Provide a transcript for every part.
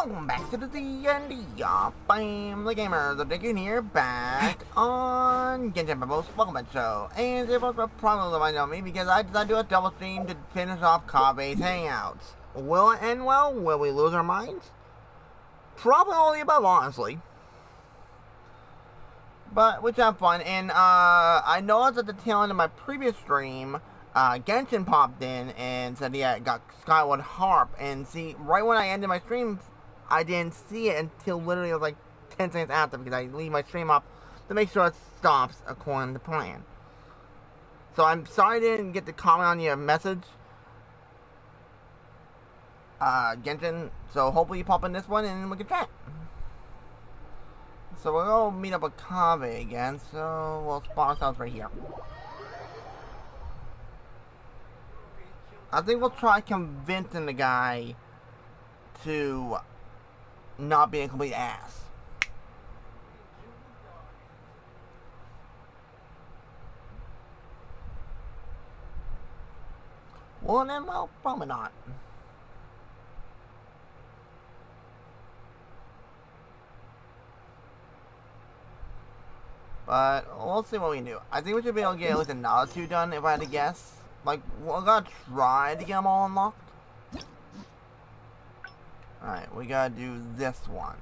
Welcome back to the D&D Family Gamers. The Dickon here, back on Genshin Welcome back to the show. And there was a problem that I know me because I decided to do a double stream to finish off KAVEH's Hangouts. Will it end well? Will we lose our minds? Probably all the above, honestly. But which have fun. And I noticed at the tail end of my previous stream, Genshin popped in and said he had got Skyward Harp. And see, right when I ended my stream, I didn't see it until literally like 10 seconds after, because I leave my stream up to make sure it stops according to plan. So I'm sorry I didn't get to comment on your message, Genshin. So hopefully you pop in this one and we can chat. So we'll go meet up with KAVEH again. So we'll spawn ourselves right here. I think we'll try convincing the guy to not be a complete ass. Well, then, well, probably not. But we'll see what we can do. I think we should be able to get at least another 2 done if I had to guess. Like, we're gonna try to get them all unlocked. Alright, we gotta do this one.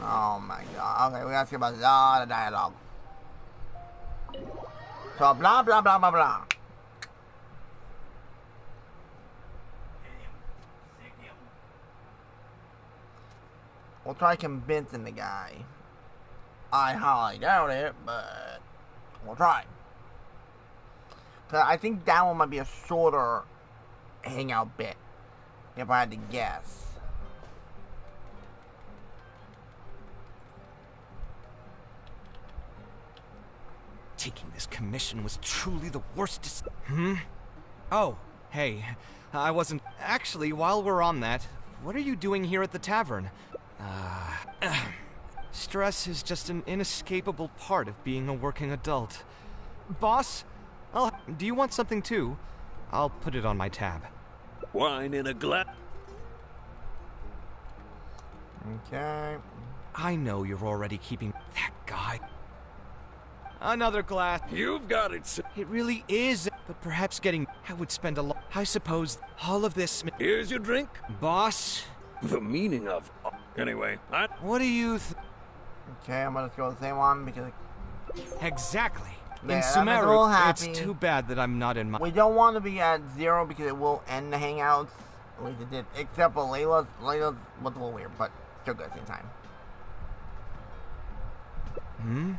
Oh my god. Okay, we gotta skip a lot of dialogue. So, blah, blah, blah, blah, blah. We'll try convincing the guy. I highly doubt it, but we'll try. Cause I think that one might be a shorter hangout bit, if I had to guess. Taking this commission was truly the worst Oh, hey. I wasn't... Actually, while we're on that, what are you doing here at the tavern? Stress is just an inescapable part of being a working adult. Boss? Do you want something too? I'll put it on my tab. Wine in a glass. Okay. I know you're already keeping that guy. Another glass. You've got it, sir. It really is. But perhaps getting... I would spend a lot... I suppose all of this... Here's your drink. Boss? The meaning of... Anyway, What do you... Okay, I'm gonna go with the same one because... Exactly. Yeah, in Sumeru, it's happy. too bad that I'm not in my... We don't want to be at 0 because it will end the hangouts. At least it did. Except for Layla's. Layla's was a little weird, but still good at the same time.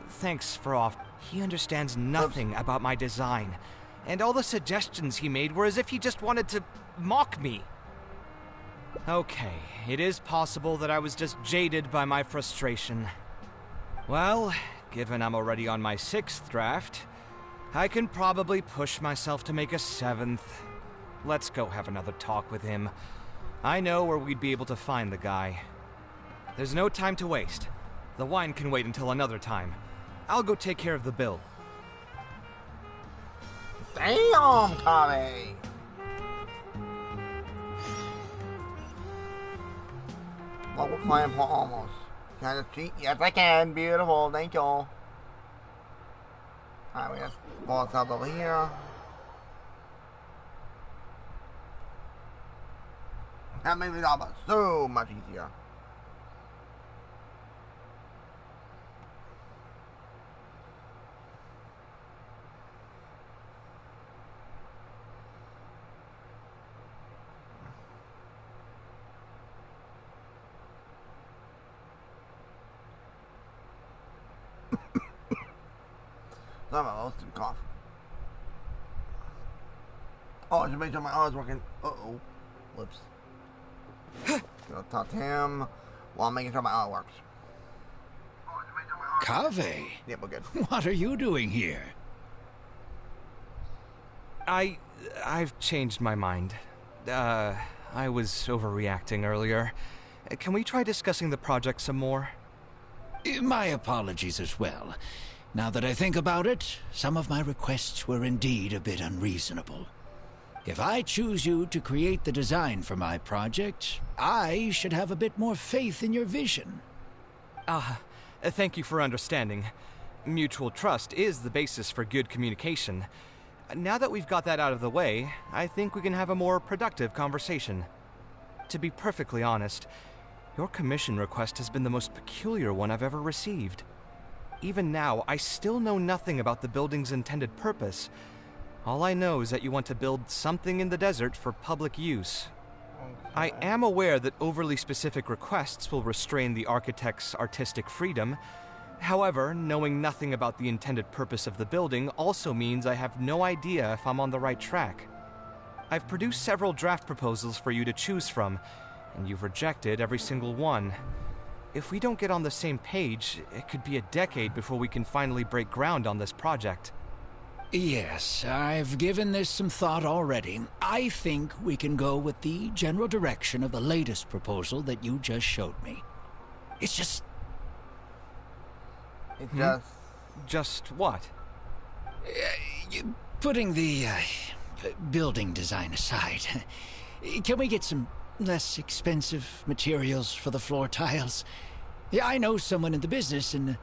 Thanks for off. He understands nothing about my design. And all the suggestions he made were as if he just wanted to mock me. Okay, it is possible that I was just jaded by my frustration. Well, given I'm already on my 6th draft, I can probably push myself to make a 7th. Let's go have another talk with him. I know where we'd be able to find the guy. There's no time to waste. The wine can wait until another time. I'll go take care of the bill. Damn, KAVEH! Well, we're playing for almost. Can I just cheat? Yes, I can. Beautiful. Thank you. Alright, we just pull ourselves over here. That made me job so much easier. I'm a little cough. Oh, I should make sure my arm's working. Uh-oh. Whoops. Gonna talk to him while making sure my arm works. KAVEH? Yep, we're good. What are you doing here? I've changed my mind. I was overreacting earlier. Can we try discussing the project some more? My apologies as well. Now that I think about it, some of my requests were indeed a bit unreasonable. If I choose you to create the design for my project, I should have a bit more faith in your vision. Thank you for understanding. Mutual trust is the basis for good communication. Now that we've got that out of the way, I think we can have a more productive conversation. To be perfectly honest, your commission request has been the most peculiar one I've ever received. Even now, I still know nothing about the building's intended purpose. All I know is that you want to build something in the desert for public use. I am aware that overly specific requests will restrain the architect's artistic freedom. However, knowing nothing about the intended purpose of the building also means I have no idea if I'm on the right track. I've produced several draft proposals for you to choose from, and you've rejected every single one. If we don't get on the same page, it could be a decade before we can finally break ground on this project. Yes, I've given this some thought already. I think we can go with the general direction of the latest proposal that you just showed me. It's just... Just what? Putting the building design aside, can we get some less expensive materials for the floor tiles? Yeah, I know someone in the business, and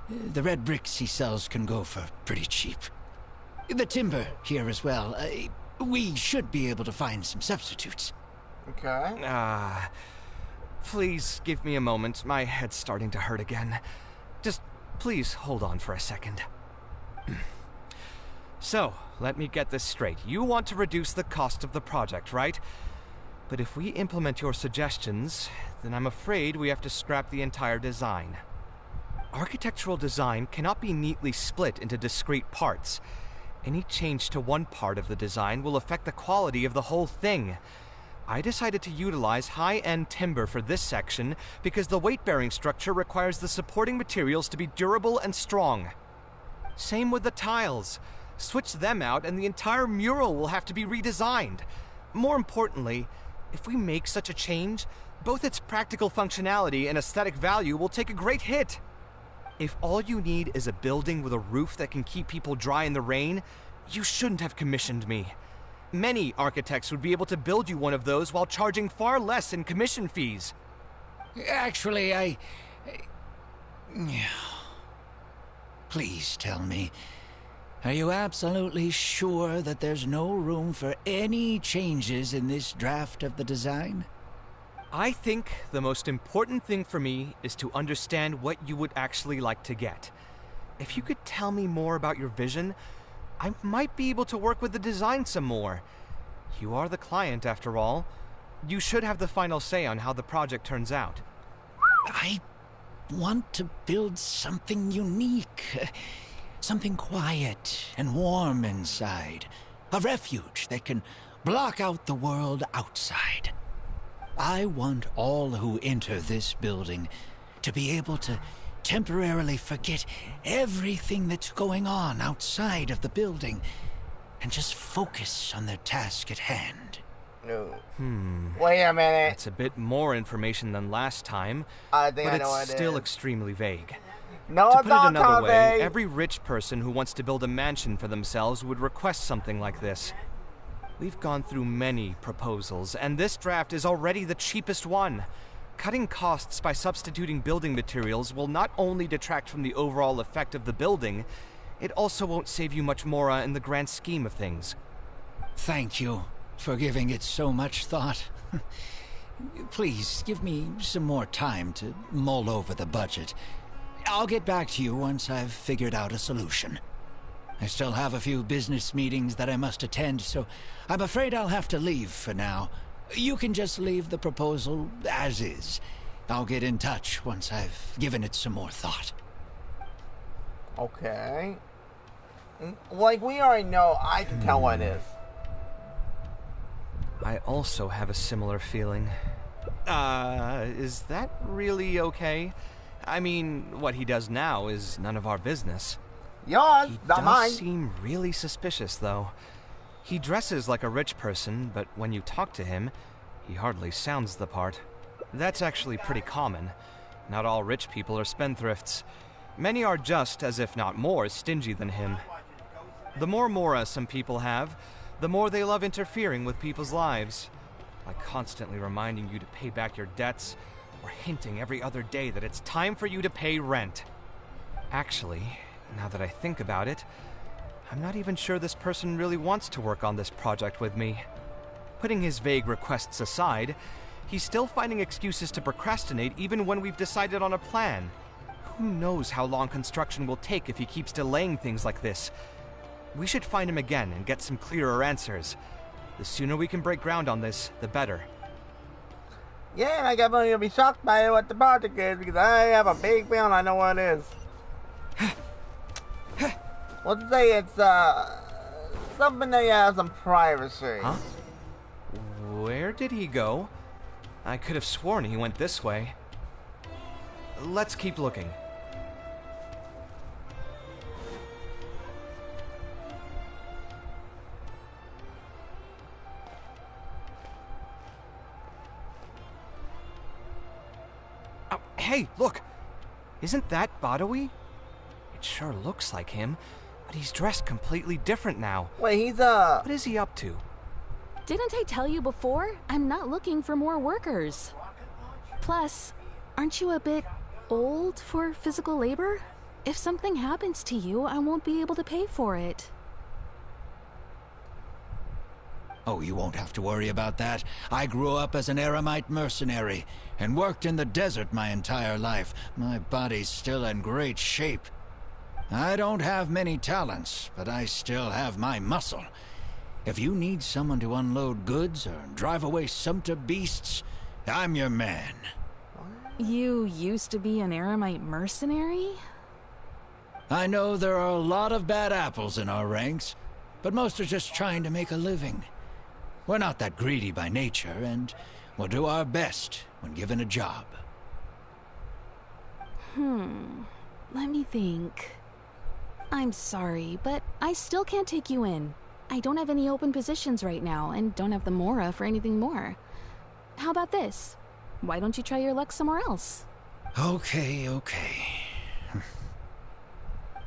the red bricks he sells can go for pretty cheap. The timber here as well. We should be able to find some substitutes. Okay. Please give me a moment. My head's starting to hurt again. Just please hold on for a second. So, let me get this straight. You want to reduce the cost of the project, right? But if we implement your suggestions, then I'm afraid we have to scrap the entire design. Architectural design cannot be neatly split into discrete parts. Any change to one part of the design will affect the quality of the whole thing. I decided to utilize high-end timber for this section because the weight-bearing structure requires the supporting materials to be durable and strong. Same with the tiles. Switch them out and the entire mural will have to be redesigned. More importantly, if we make such a change, both its practical functionality and aesthetic value will take a great hit. If all you need is a building with a roof that can keep people dry in the rain, you shouldn't have commissioned me. Many architects would be able to build you one of those while charging far less in commission fees. Actually, Please tell me, are you absolutely sure that there's no room for any changes in this draft of the design? I think the most important thing for me is to understand what you would actually like to get. If you could tell me more about your vision, I might be able to work with the design some more. You are the client, after all. You should have the final say on how the project turns out. I want to build something unique. Something quiet and warm inside. A refuge that can block out the world outside. I want all who enter this building to be able to temporarily forget everything that's going on outside of the building and just focus on their task at hand. No. Wait a minute. That's a bit more information than last time, I think but I know what it's it still is. extremely vague. No, To it's put it not another way, KAVEH. every rich person who wants to build a mansion for themselves would request something like this. We've gone through many proposals, and this draft is already the cheapest one. Cutting costs by substituting building materials will not only detract from the overall effect of the building, it also won't save you much more in the grand scheme of things. Thank you for giving it so much thought. Please, give me some more time to mull over the budget. I'll get back to you once I've figured out a solution. I still have a few business meetings that I must attend, so I'm afraid I'll have to leave for now. You can just leave the proposal as is. I'll get in touch once I've given it some more thought. Okay. Like, we already know, I can tell what it is. I also have a similar feeling. Is that really okay? I mean, what he does now is none of our business. Yours, He not does mine. seem really suspicious, though. He dresses like a rich person, but when you talk to him, he hardly sounds the part. That's actually pretty common. Not all rich people are spendthrifts. Many are just, as if not more, stingy than him. The more mora some people have, the more they love interfering with people's lives. By constantly reminding you to pay back your debts, or hinting every other day that it's time for you to pay rent. Actually, now that I think about it, I'm not even sure this person really wants to work on this project with me. Putting his vague requests aside, he's still finding excuses to procrastinate even when we've decided on a plan. Who knows how long construction will take if he keeps delaying things like this? We should find him again and get some clearer answers. The sooner we can break ground on this, the better. Yeah, and I got money to be shocked by what the project is because I have a big feeling I know what it is. Let's say it's something that has some privacy. Huh? Where did he go? I could have sworn he went this way. Let's keep looking. Oh, hey, look! Isn't that Badawi? It sure looks like him, but he's dressed completely different now. Wait, he's What is he up to? Didn't I tell you before? I'm not looking for more workers. Plus, aren't you a bit old for physical labor? If something happens to you, I won't be able to pay for it. Oh, you won't have to worry about that. I grew up as an Eremite mercenary and worked in the desert my entire life. My body's still in great shape. I don't have many talents, but I still have my muscle. If you need someone to unload goods or drive away sumpter beasts, I'm your man. You used to be an Eremite mercenary? I know there are a lot of bad apples in our ranks, but most are just trying to make a living. We're not that greedy by nature, and we'll do our best when given a job. Let me think. I'm sorry, but I still can't take you in. I don't have any open positions right now, and don't have the Mora for anything more. How about this? Why don't you try your luck somewhere else? Okay.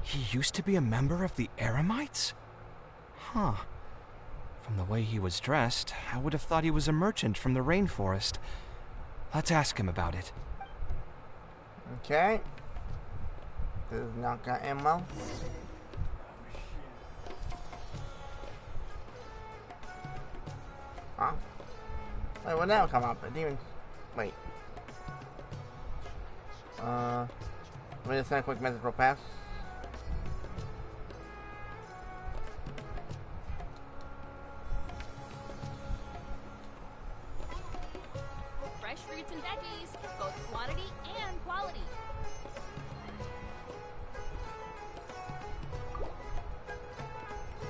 He used to be a member of the Eremites? Huh. From the way he was dressed, I would have thought he was a merchant from the rainforest. Let's ask him about it. okay. This is not got ammo. Huh? Wait, what now come up? It didn't even. Wait. Let me just send a quick message real fast. Fresh fruits and veggies, both quantity and quality.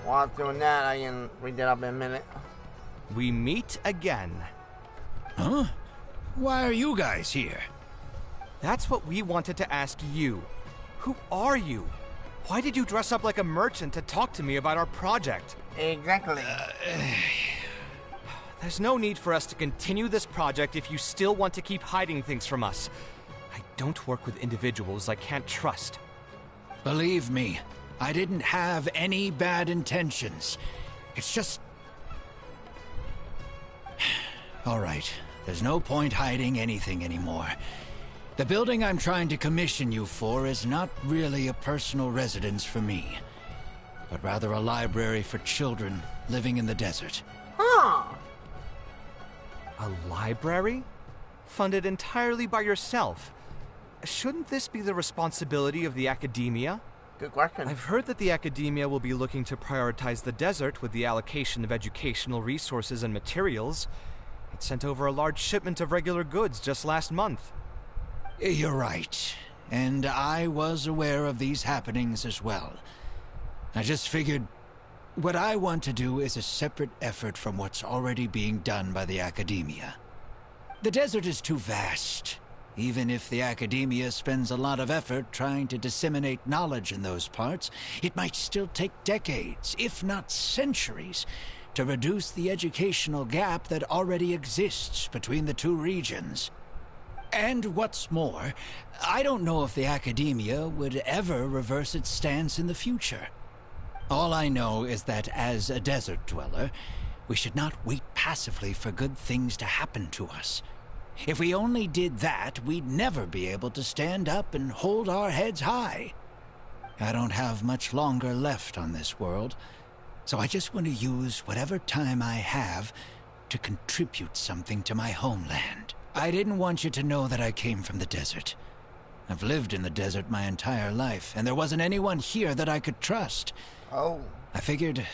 While I'm doing that, I can read that up in a minute. We meet again. Huh? Why are you guys here? That's what we wanted to ask you. Who are you? Why did you dress up like a merchant to talk to me about our project? Exactly. There's no need for us to continue this project if you still want to keep hiding things from us. I don't work with individuals I can't trust. Believe me, I didn't have any bad intentions. It's just... All right, there's no point hiding anything anymore. The building I'm trying to commission you for is not really a personal residence for me, but rather a library for children living in the desert. Huh. A library? Funded entirely by yourself? Shouldn't this be the responsibility of the academia? Good question. I've heard that the academia will be looking to prioritize the desert with the allocation of educational resources and materials. It sent over a large shipment of regular goods just last month. You're right, and I was aware of these happenings as well. I just figured what I want to do is a separate effort from what's already being done by the academia. The desert is too vast. Even if the academia spends a lot of effort trying to disseminate knowledge in those parts, it might still take decades, if not centuries, to reduce the educational gap that already exists between the two regions. And what's more, I don't know if the academia would ever reverse its stance in the future. All I know is that as a desert dweller, we should not wait passively for good things to happen to us. If we only did that, we'd never be able to stand up and hold our heads high. I don't have much longer left on this world, so I just want to use whatever time I have to contribute something to my homeland. I didn't want you to know that I came from the desert. I've lived in the desert my entire life, and there wasn't anyone here that I could trust. Oh. I figured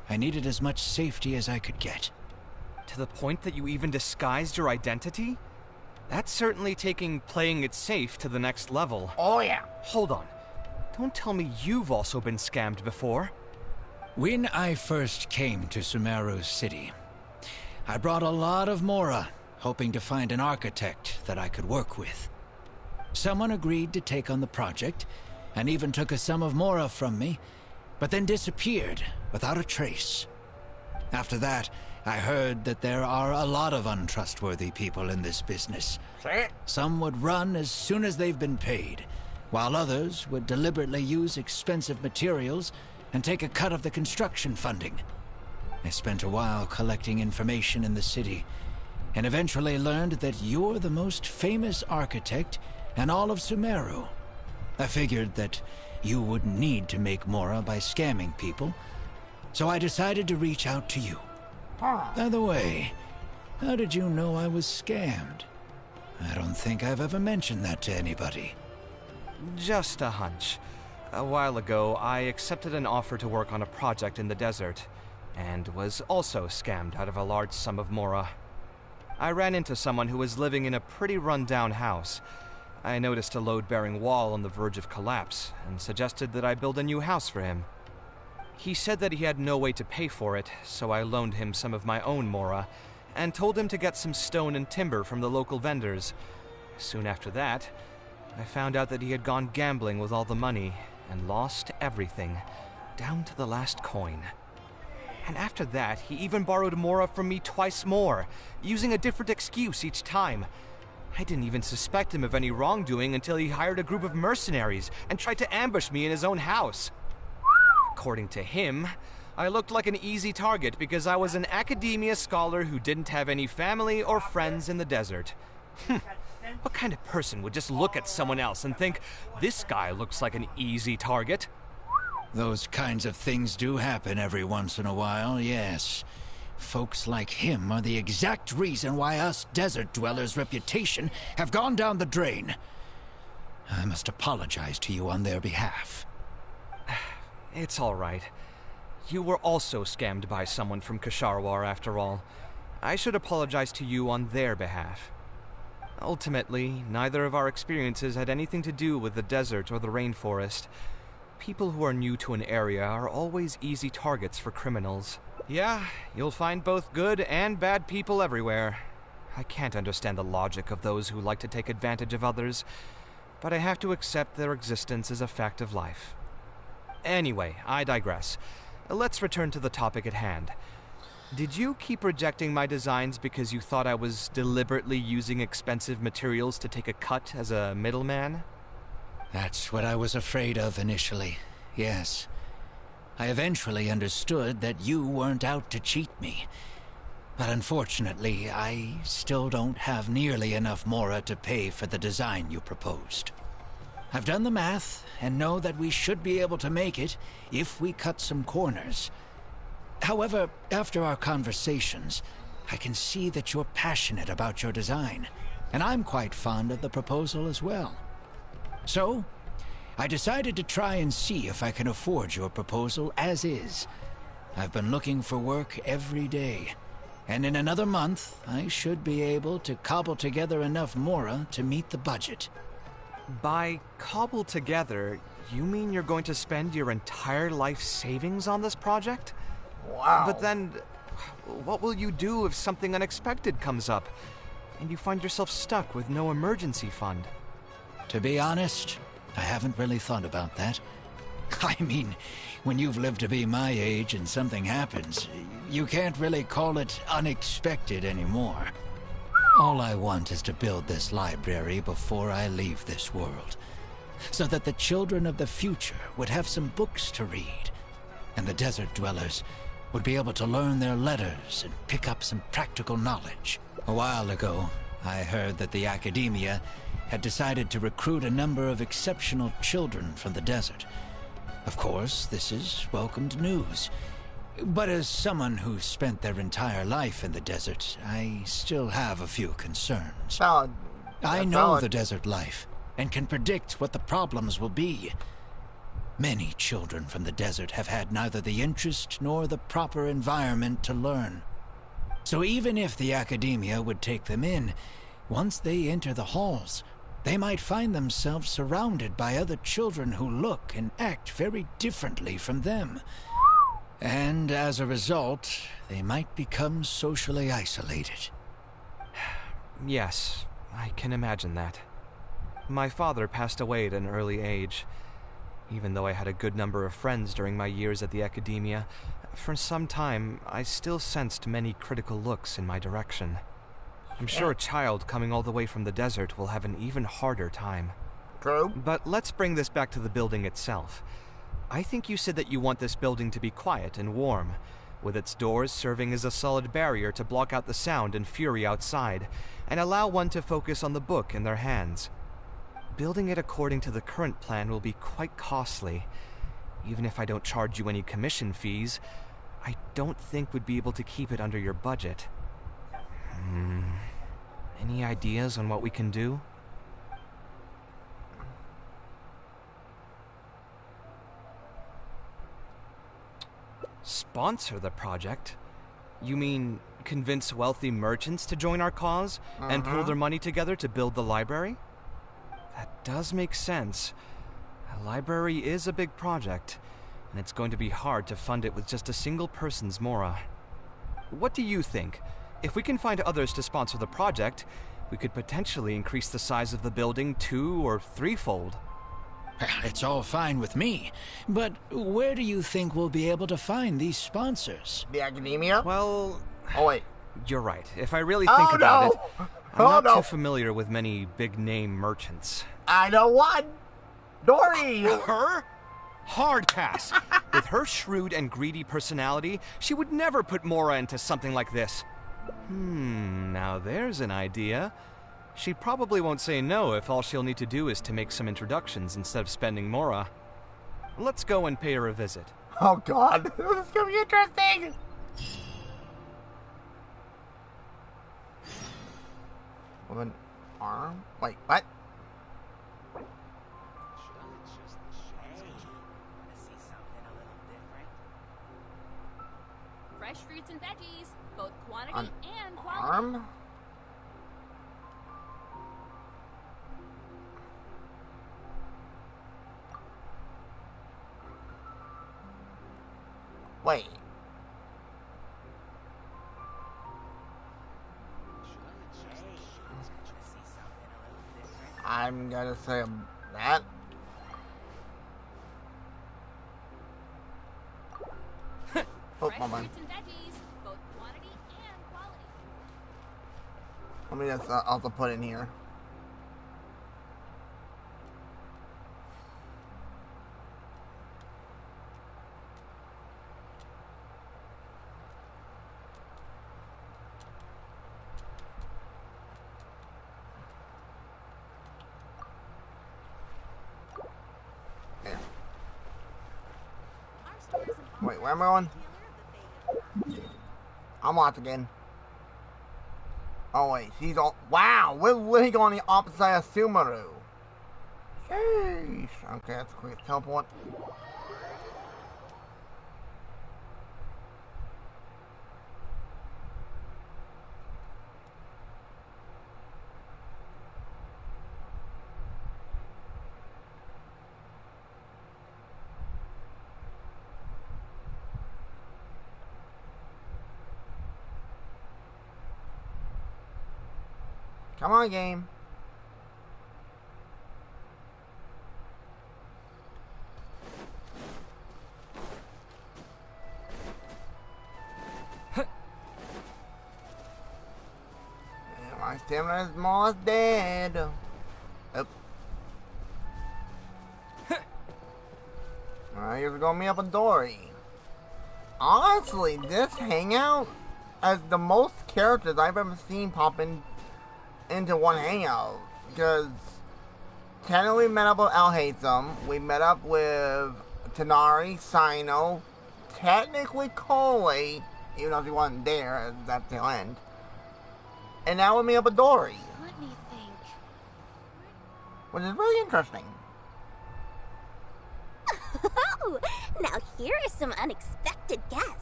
I needed as much safety as I could get. To the point that you even disguised your identity? That's certainly taking playing it safe to the next level. Oh, yeah. Hold on. Don't tell me you've also been scammed before. When I first came to Sumeru City, I brought a lot of Mora, hoping to find an architect that I could work with. Someone agreed to take on the project, and even took a sum of Mora from me, but then disappeared without a trace. After that, I heard that there are a lot of untrustworthy people in this business. Some would run as soon as they've been paid, while others would deliberately use expensive materials and take a cut of the construction funding. I spent a while collecting information in the city, and eventually learned that you're the most famous architect in all of Sumeru. I figured that you wouldn't need to make Mora by scamming people, so I decided to reach out to you. By the way, how did you know I was scammed? I don't think I've ever mentioned that to anybody. Just a hunch. A while ago, I accepted an offer to work on a project in the desert, and was also scammed out of a large sum of Mora. I ran into someone who was living in a pretty run-down house. I noticed a load-bearing wall on the verge of collapse, and suggested that I build a new house for him. He said that he had no way to pay for it, so I loaned him some of my own Mora, and told him to get some stone and timber from the local vendors. Soon after that, I found out that he had gone gambling with all the money, and lost everything, down to the last coin. And after that, he even borrowed Mora from me twice more, using a different excuse each time. I didn't even suspect him of any wrongdoing until he hired a group of mercenaries and tried to ambush me in his own house. According to him, I looked like an easy target because I was an academia scholar who didn't have any family or friends in the desert. What kind of person would just look at someone else and think, this guy looks like an easy target? Those kinds of things do happen every once in a while, yes. Folks like him are the exact reason why us desert dwellers' reputation have gone down the drain. I must apologize to you on their behalf. It's all right. You were also scammed by someone from Kasharwar after all. I should apologize to you on their behalf. Ultimately, neither of our experiences had anything to do with the desert or the rainforest. People who are new to an area are always easy targets for criminals. Yeah, you'll find both good and bad people everywhere. I can't understand the logic of those who like to take advantage of others, but I have to accept their existence as a fact of life. Anyway, I digress. Let's return to the topic at hand. Did you keep rejecting my designs because you thought I was deliberately using expensive materials to take a cut as a middleman? That's what I was afraid of initially, yes. I eventually understood that you weren't out to cheat me. But unfortunately, I still don't have nearly enough Mora to pay for the design you proposed. I've done the math, and know that we should be able to make it if we cut some corners. However, after our conversations, I can see that you're passionate about your design, and I'm quite fond of the proposal as well. So, I decided to try and see if I can afford your proposal as is. I've been looking for work every day, and in another month, I should be able to cobble together enough Mora to meet the budget. By cobble together, you mean you're going to spend your entire life savings on this project? Wow. But then, what will you do if something unexpected comes up, and you find yourself stuck with no emergency fund? To be honest, I haven't really thought about that. I mean, when you've lived to be my age and something happens, you can't really call it unexpected anymore. All I want is to build this library before I leave this world, so that the children of the future would have some books to read. and the desert dwellers would be able to learn their letters and pick up some practical knowledge. A while ago, I heard that the academia had decided to recruit a number of exceptional children from the desert. Of course, this is welcomed news. But as someone who spent their entire life in the desert, I still have a few concerns. Valid. I know Valid. the desert life, and can predict what the problems will be. Many children from the desert have had neither the interest nor the proper environment to learn. So even if the academia would take them in, once they enter the halls, they might find themselves surrounded by other children who look and act very differently from them. And as a result, they might become socially isolated. Yes, I can imagine that. My father passed away at an early age. Even though I had a good number of friends during my years at the academia, for some time I still sensed many critical looks in my direction. I'm sure a child coming all the way from the desert will have an even harder time. True. But let's bring this back to the building itself. I think you said that you want this building to be quiet and warm, with its doors serving as a solid barrier to block out the sound and fury outside, and allow one to focus on the book in their hands. Building it according to the current plan will be quite costly. Even if I don't charge you any commission fees, I don't think we'd be able to keep it under your budget. Any ideas on what we can do? Sponsor the project? You mean convince wealthy merchants to join our cause and pool their money together to build the library? That does make sense. A library is a big project, and it's going to be hard to fund it with just a single person's mora. What do you think? If we can find others to sponsor the project, we could potentially increase the size of the building 2- or 3-fold. It's all fine with me, but where do you think we'll be able to find these sponsors? The academia? Well, Oh, wait. you're right. If I really think about it, I'm Oh, not no. too familiar with many big-name merchants. I know one. Dory. Her? Hard pass. With her shrewd and greedy personality, she would never put Mora into something like this. Now there's an idea. She probably won't say no if all she'll need to do is to make some introductions instead of spending Mora. Let's go and pay her a visit. Oh, God. This is going to be interesting. With an arm? Wait, what? Fresh fruits and veggies, both quantity An and quality. arm? Wait. I'm gonna say that. Oh, Fresh my bad. fruits and veggies, both quantity and quality. Let me just also put in here. There. Our store is an Wait, where am I on? I'm lost again. Oh wait, she's on. Wow, we're literally on the opposite side of Sumeru. Sheesh. Okay, that's a quick teleport. Come on, game. Yeah, my stamina is almost dead. Oh. Alright, here's gonna meet up with Dory. Honestly, this hangout has the most characters I've ever seen pop into one hangout. Because technically we met up with Alhaitham, we met up with Tanari, Sino, technically Coley, even though he wasn't there at that tail end. And now we meet up with Dory, Let me think. which is really interesting. Oh, now here are some unexpected guests.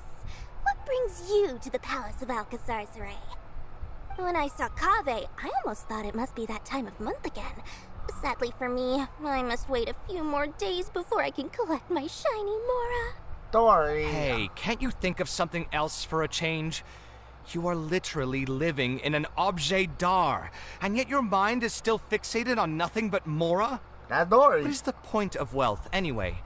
What brings you to the Palace of Alcazar Saray? When I saw KAVEH, I almost thought it must be that time of month again. Sadly for me, I must wait a few more days before I can collect my shiny Mora. Dory. Hey, can't you think of something else for a change? You are literally living in an objet d'art, and yet your mind is still fixated on nothing but Mora? That's Dory. What is the point of wealth, anyway?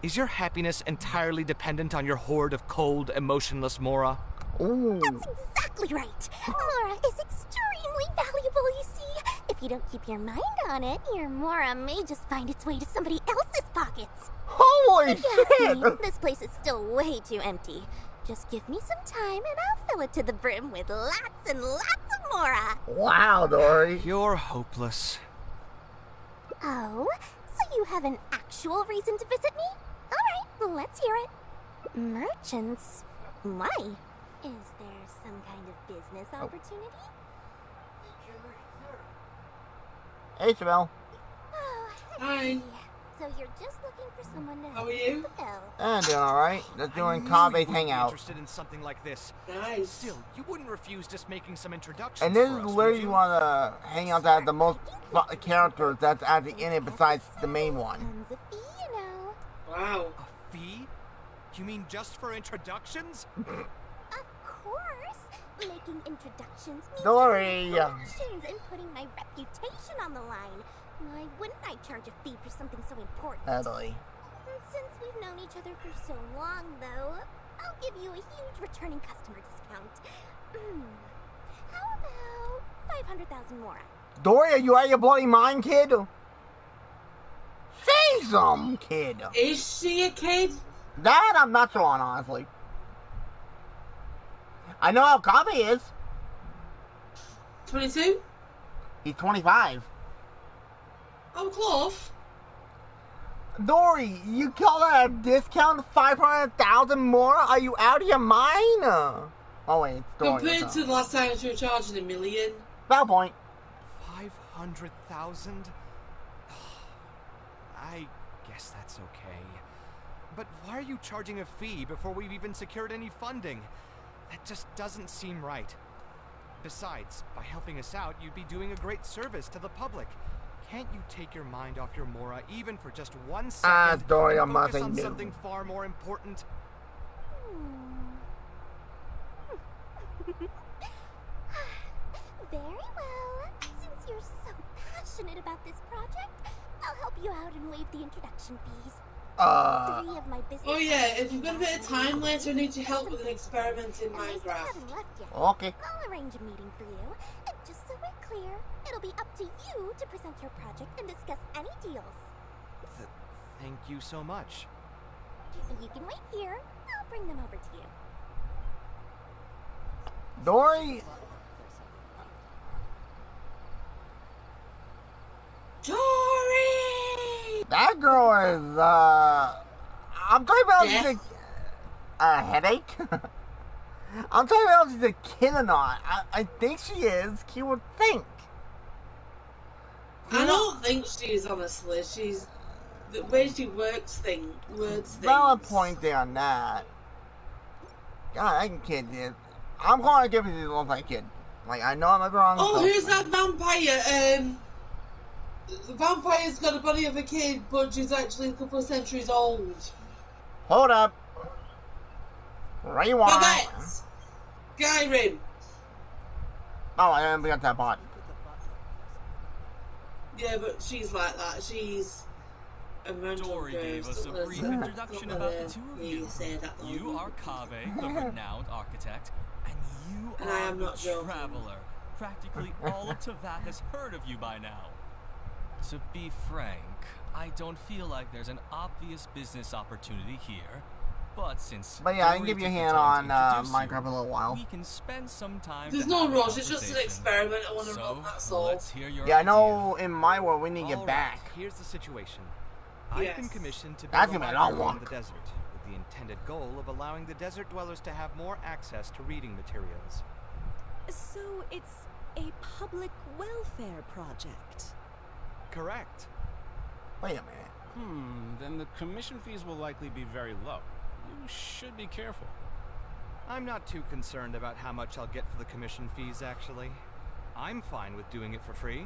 Is your happiness entirely dependent on your hoard of cold, emotionless Mora? Ooh. That's exactly right. Mora is extremely valuable, you see. If you don't keep your mind on it, your Mora may just find its way to somebody else's pockets. Holy If you ask me, shit! this place is still way too empty. Just give me some time and I'll fill it to the brim with lots and lots of Mora. Wow, Dory. You're hopeless. Oh, so you have an actual reason to visit me? Alright, let's hear it. Merchants? Why? Is there some kind of business opportunity? Hey, Isabel. Oh, Hi. so you're just looking for someone to How help are you? with the bill. Doing alright. Just I doing knew KAVEH you would be hangout. interested in something like this. Nice. Still, you wouldn't refuse just making some introductions And this for is us, would literally you? one of the hangouts that has the most characters that's actually in it besides the main one. Comes a fee, you know. Wow. A fee? You mean just for introductions? Of course. Making introductions means Dory. connections and putting my reputation on the line. Why wouldn't I charge a fee for something so important? Totally. Since we've known each other for so long, though, I'll give you a huge returning customer discount. How about 500,000 more? Dory, are you out of your bloody mind, kid? Say some, kid. Is she a kid? That I'm not sure on, honestly. I know how KAVEH is. 22? He's 25. I'm close. Dory, you call that a discount? 500,000 more? Are you out of your mind? Oh wait, it's Dory. Compared to the last time you were charging $1 million. Valid point. 500,000? I guess that's okay. But why are you charging a fee before we've even secured any funding? That just doesn't seem right. Besides, by helping us out, you'd be doing a great service to the public. Can't you take your mind off your Mora even for just 1 second Dory, I'm and not focus saying on no. something far more important? Very well. Since you're so passionate about this project, I'll help you out and waive the introduction fees. 3 of my business Oh yeah, partners if you've got a bit of time later, I need your help with an experiment in and they still Minecraft. haven't left yet. Okay. I'll arrange a meeting for you. And just so we're clear, it'll be up to you to present your project and discuss any deals. Thank you so much. You can wait here. I'll bring them over to you. Dory, Dory! that girl is, I'm talking about Yes. she's a headache? I'm talking about if she's a kid or not. I think she is. She would think. I don't think she is, honestly. She's... The way she words things. Valid point there on that. God, I can kid this. I'm going to give it to the looks like a kid. Like, I know I might be wrong. Oh, so- who's that vampire? The vampire's got a body of a kid, but she's actually a couple of centuries old. Hold up. Rewind. Babette! Skyrim! Oh, I didn't forget that part. Yeah, but she's like that. She's a mental Dory gave us a brief introduction about the two of you. You are KAVEH, the renowned architect, and you And I are am the not joking. traveler. Practically all of Teyvat has heard of you by now. To be frank, I don't feel like there's an obvious business opportunity here. But since But yeah, I can Dory give you a took the hand time on to introduce you, Minecraft a little while. we can spend some time. There's to no have a rush, it's just an conversation. experiment I want to So, run, that's all. let's hear your Yeah, I idea. know in my world we need to get All back. right, here's the situation. Yes. I've been commissioned to That's build a gonna be a long library in the walk. desert, with the intended goal of allowing the desert dwellers to have more access to reading materials. So it's a public welfare project. Correct. Wait a minute. Then the commission fees will likely be very low. You should be careful. I'm not too concerned about how much I'll get for the commission fees, actually. I'm fine with doing it for free.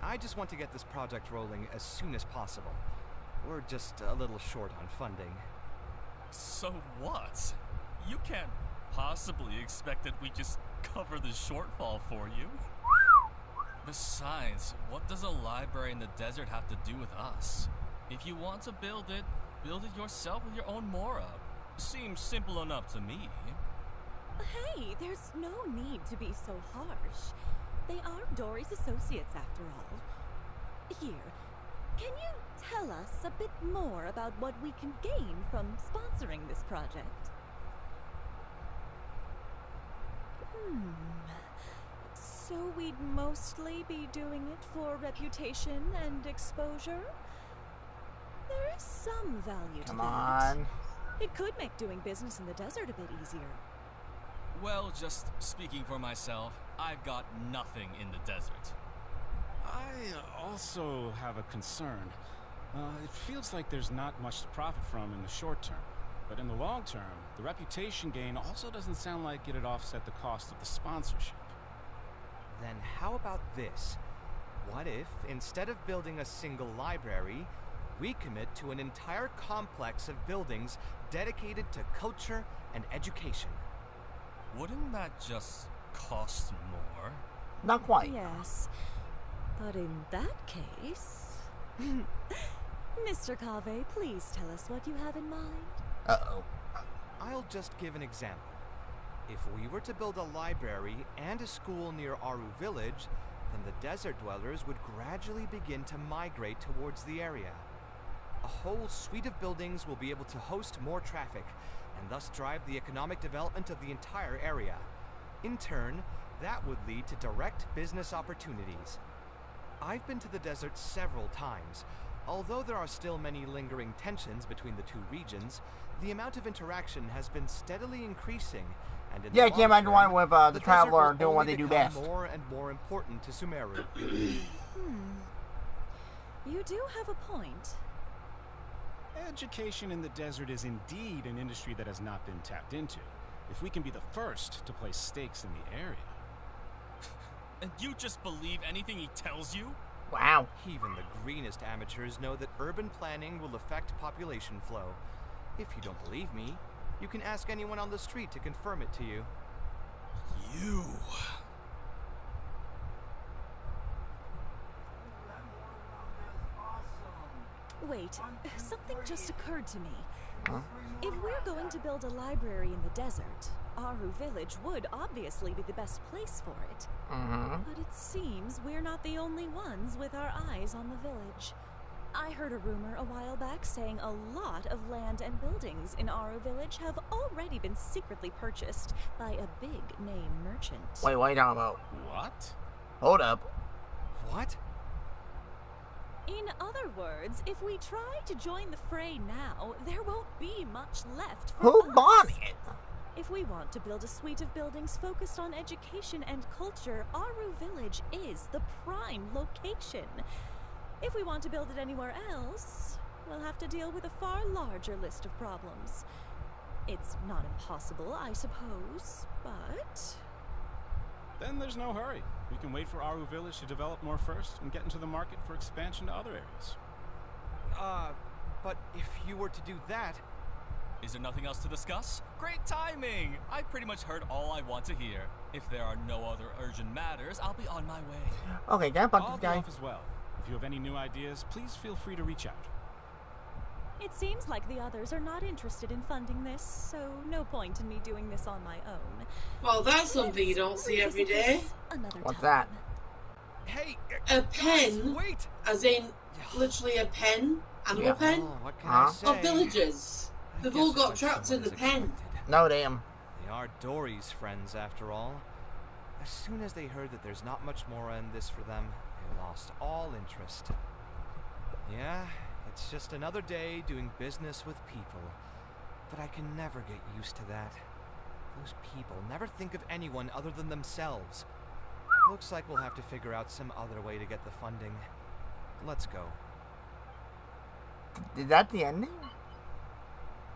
I just want to get this project rolling as soon as possible. We're just a little short on funding. So what? You can't possibly expect that we just cover the shortfall for you. Besides, what does a library in the desert have to do with us? If you want to build it yourself with your own Mora. Seems simple enough to me. Hey, there's no need to be so harsh. They are Dory's associates after all. Here, can you tell us a bit more about what we can gain from sponsoring this project? So we'd mostly be doing it for reputation and exposure? There is some value to Come that. on. It could make doing business in the desert a bit easier. Well, just speaking for myself, I've got nothing in the desert. I also have a concern. It feels like there's not much to profit from in the short term. But in the long term, the reputation gain also doesn't sound like it'd offset the cost of the sponsorship. Then how about this? What if, instead of building a single library, we commit to an entire complex of buildings dedicated to culture and education? Wouldn't that just cost more? Not quite. Yes, but in that case... Mr. KAVEH, please tell us what you have in mind. Uh-oh. I'll just give an example. If we were to build a library and a school near Aru Village, then the desert dwellers would gradually begin to migrate towards the area. A whole suite of buildings will be able to host more traffic, and thus drive the economic development of the entire area. In turn, that would lead to direct business opportunities. I've been to the desert several times. Although there are still many lingering tensions between the two regions, the amount of interaction has been steadily increasing, and in Yeah, I the can't imagine long why term, with the desert Traveler will doing what only they do become best. more and more important to Sumeru. You do have a point. Education in the desert is indeed an industry that has not been tapped into. If we can be the first to place stakes in the area. And you just believe anything he tells you? Wow. Even the greenest amateurs know that urban planning will affect population flow. If you don't believe me, you can ask anyone on the street to confirm it to you. You... Wait, something just occurred to me. Huh? If we're going to build a library in the desert, Aru Village would obviously be the best place for it. But it seems we're not the only ones with our eyes on the village. I heard a rumor a while back saying a lot of land and buildings in Aru Village have already been secretly purchased by a big-name merchant. Wait, what are you talking about? What? Hold up. What? In other words, if we try to join the fray now, there won't be much left for Who us. bought it? If we want to build a suite of buildings focused on education and culture, Aru Village is the prime location. If we want to build it anywhere else, we'll have to deal with a far larger list of problems. It's not impossible, I suppose, but... Then there's no hurry. We can wait for Aru Village to develop more first and get into the market for expansion to other areas. But if you were to do that... Is there nothing else to discuss? Great timing! I pretty much heard all I want to hear. If there are no other urgent matters, I'll be on my way. Okay, can I fuck I'll this be guy? off as well. If you have any new ideas, please feel free to reach out. It seems like the others are not interested in funding this, so no point in me doing this on my own. Well, that's something you don't see every day. Another What's time. that? Hey! A guys, pen, wait! as in literally a pen, animal pen, Oh, what can I of say? villagers. They've guess all it got went trapped in somewhat the as pen. expected. No, damn. They are Dory's friends, after all. As soon as they heard that there's not much more in this for them, they lost all interest. Yeah, it's just another day doing business with people. But I can never get used to that. Those people never think of anyone other than themselves. Looks like we'll have to figure out some other way to get the funding. Let's go. Is that the ending?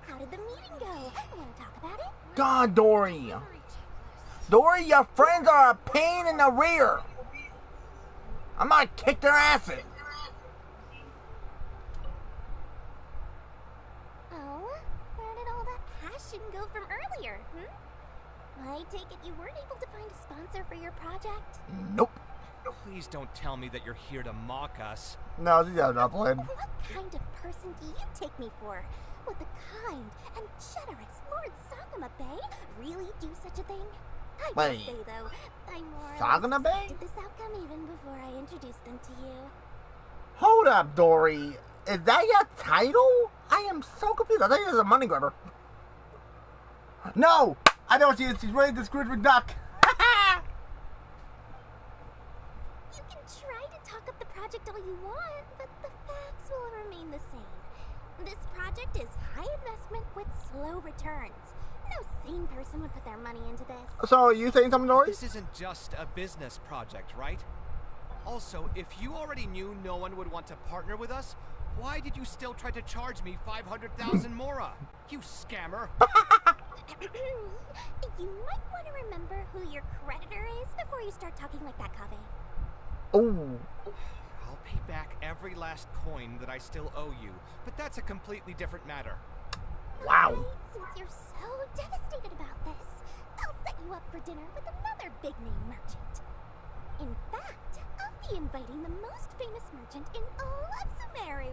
How did the meeting go? Want to talk about it? God, Dory. Dory, your friends are a pain in the rear. I'm gonna kick their asses. Oh, where did all that passion go from earlier, I take it you weren't able to find a sponsor for your project? Nope. Please don't tell me that you're here to mock us. No, she's got enough land. What kind of person do you take me for? Would the kind and generous Lord Sakuma Bay really do such a thing? I Wait. must say, though, I more or Sakuma less Bay? expected this outcome even before I introduced them to you. Hold up, Dory. Is that your title? I am so confused. I think it's a money grabber. No! I know what she is. She's ready to Scrooge McDuck. You can try to talk up the project all you want, but the facts will remain the same. This project is high investment with slow returns. No sane person would put their money into this. So, you saying something, Dory? This isn't just a business project, right? Also, if you already knew no one would want to partner with us, why did you still try to charge me 500,000 mora? You scammer! You might want to remember who your creditor is before you start talking like that, KAVEH. Oh. I'll pay back every last coin that I still owe you, but that's a completely different matter. Wow. Right, since you're so devastated about this, I'll set you up for dinner with another big-name merchant. In fact, I'll be inviting the most famous merchant in all of Sumeru,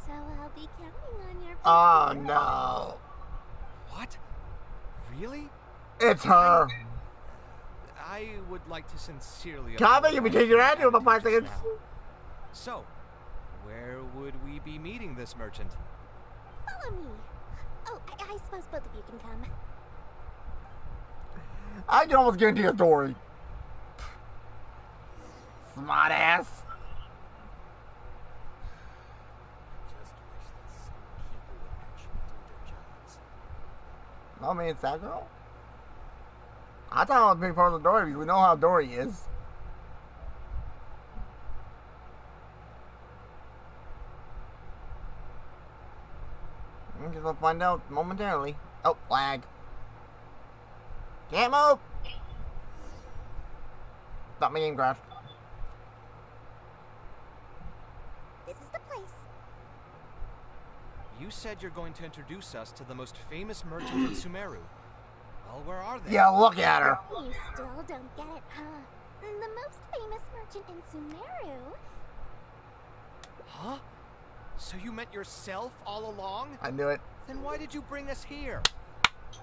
so I'll be counting on your Oh, no. What? Really? It's her. I would like to sincerely KAVEH, you between your hand about 5 seconds. So, where would we be meeting this merchant? Follow me. Oh, I suppose both of you can come. I can almost guarantee a Dory. Smart ass. No, I mean, it's that girl. I thought I was being part of the Dory because we know how Dory is. I guess we'll find out momentarily. Oh, lag. Can't move! Stop my game crashed. This is the place. You said you're going to introduce us to the most famous merchant in Sumeru. Well, where are they? Yeah, look at her. You still don't get it, huh? The most famous merchant in Sumeru. Huh? So you meant yourself all along? I knew it. Then why did you bring us here?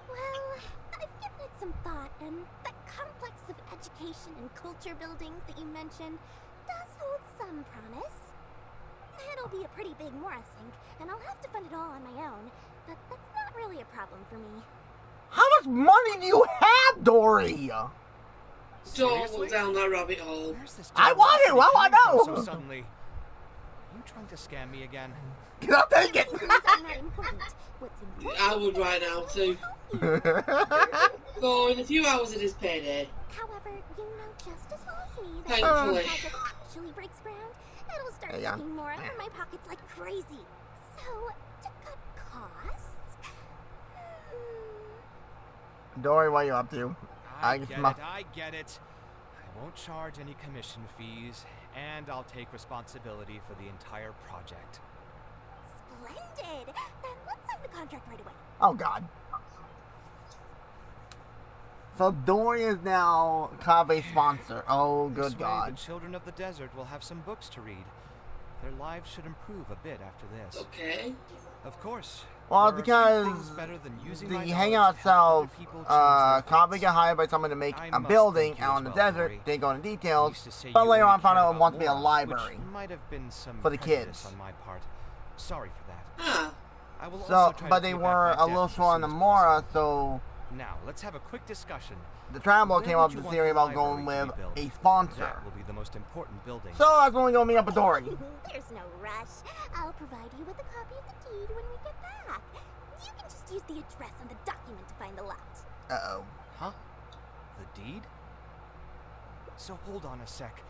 Well, I've given it some thought, and that complex of education and culture buildings that you mentioned does hold some promise. It'll be a pretty big Mora sink, and I'll have to fund it all on my own, but that's not really a problem for me. How much money do you have, Dory? Don't go down that rabbit hole. I want it. Well, I know. So suddenly, you trying to scam me again? I'll take it. Things are not important. What's important? I would right now too. So in a few hours it is payday. However, you know just as well as me that Thankfully. if the project actually breaks ground, it'll start There you go. taking more from my pockets like crazy. So, to cut costs, Dory, what are you up to? I get it. I won't charge any commission fees, and I'll take responsibility for the entire project. splendid! Then let's sign the contract right away. Oh, God. So Dory is now KAVEH's sponsor. Oh, This good way, God. the children of the desert will have some books to read. Their lives should improve a bit after this. Okay. Of course. Well, there are few because things better than using the my hangout knowledge to help other itself, people change their KAVEH thoughts. got hired by someone to make I a must building thank you out as in the well, desert. Dory. Didn't go into You details, used to say but you later only on found cared out it about wants to be a Mora, library. Which might have been some for the prejudice kids. on my part. Sorry for that. Ah. I will So, also try but to they pay back were my a little debt as slow on soon the as Mora, possible. so Now, let's have a quick discussion. the Travel Where came would up you with the want theory the about going library to with be built? a sponsor. That will be the most important building. So that's when we go meet up with Dory. There's no rush. I'll provide you with a copy of the deed when we get back. You can just use the address on the document to find the lot. Uh-oh. Huh? The deed? So hold on a sec.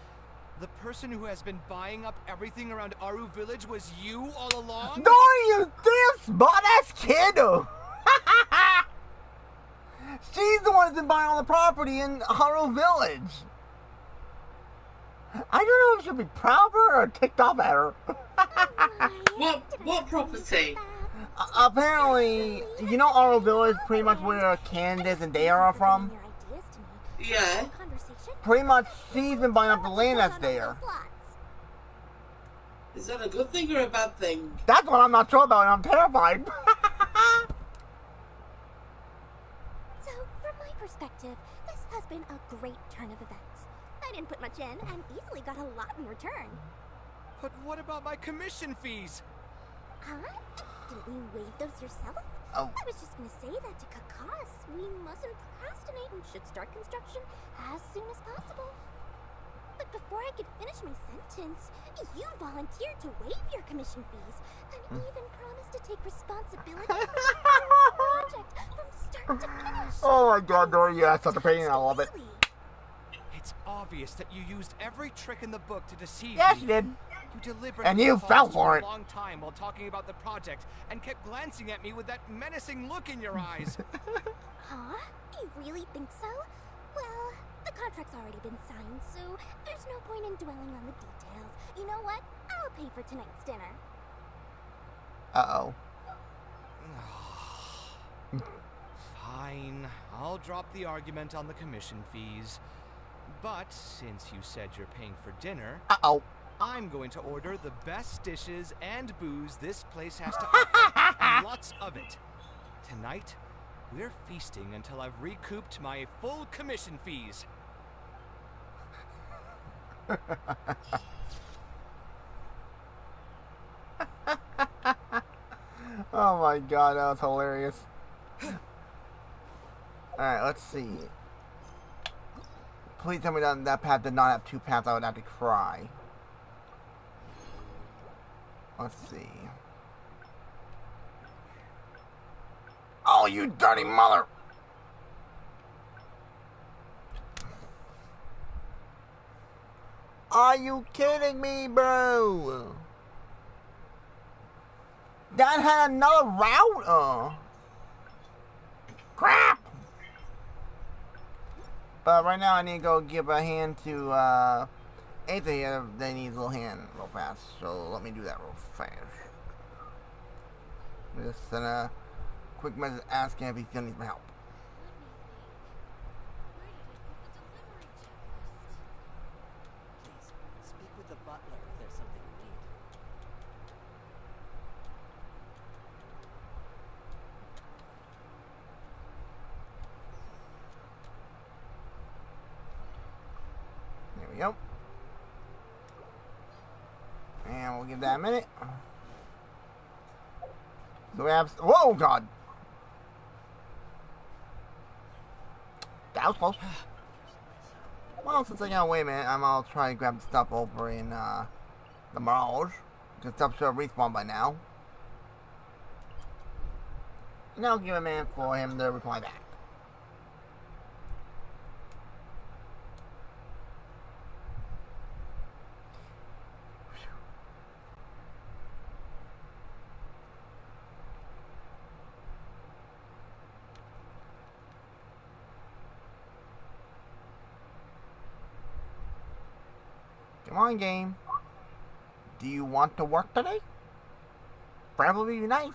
The person who has been buying up everything around Aru Village was you all along? Dory, you damn smart-ass kid! She's the one who's been buying all the property in Haru Village. I don't know if I should be proud of her or ticked off at her. What property? Apparently, you know Haru Village, pretty much where Candace and Dare are from? Yeah. Pretty much, she's been buying up the land that's there. Is that a good thing or a bad thing? That's what I'm not sure about, and I'm terrified. So, from my perspective, this has been a great turn of events. I didn't put much in and easily got a lot in return. But what about my commission fees? Huh? Didn't you waive those yourself? Oh. I was just gonna say that to Kakas. We mustn't procrastinate and should start construction as soon as possible. But before I could finish my sentence, you volunteered to waive your commission fees and even promised to take responsibility for the project from start to finish. Oh my god, Dory, yeah, that's the pain, I love it. It's obvious that you used every trick in the book to deceive Yes, me. you did. You deliberately And you paused fell for it. a long time while talking about the project and kept glancing at me with that menacing look in your eyes. Huh? You really think so? Well, the contract's already been signed, so there's no point in dwelling on the details. You know what? I'll pay for tonight's dinner. Uh-oh. Fine, I'll drop the argument on the commission fees. But since you said you're paying for dinner, Uh-oh. I'm going to order the best dishes and booze this place has to offer, and lots of it. Tonight, we're feasting until I've recouped my full commission fees. Oh my god, that was hilarious. Alright, let's see. Please tell me that path did not have two paths. I would have to cry. Let's see. Oh, you dirty mother! Are you kidding me, bro? That had another route? Crap! But right now I need to go give a hand to, Aether here. They need a little hand real fast. So let me do that real fast. Just send a quick message asking if he still needs my help. Please, speak with the butler if there's something you need. There we go. And we'll give that a minute. So we have... Whoa, God! That was close. Well, since I gotta wait a minute, I'm gonna try to grab the stuff over in, the Mirage. The stuff should have respawned by now. And I'll give a minute for him to reply back. Come on, game. Do you want to work today? Probably be nice.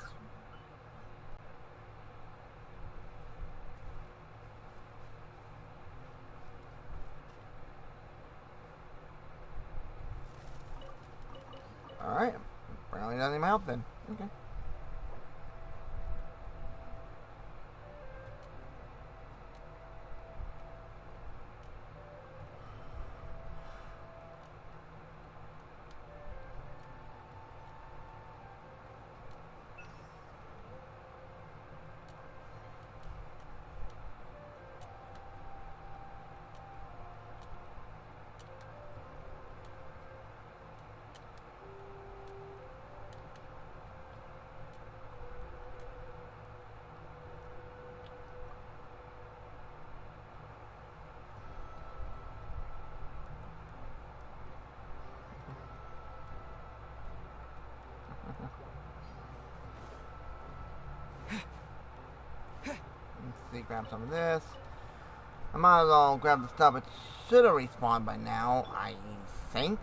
Alright. Apparently doesn't need my help then. Okay. grab some of this. I might as well grab the stuff. It should have respawned by now, I think.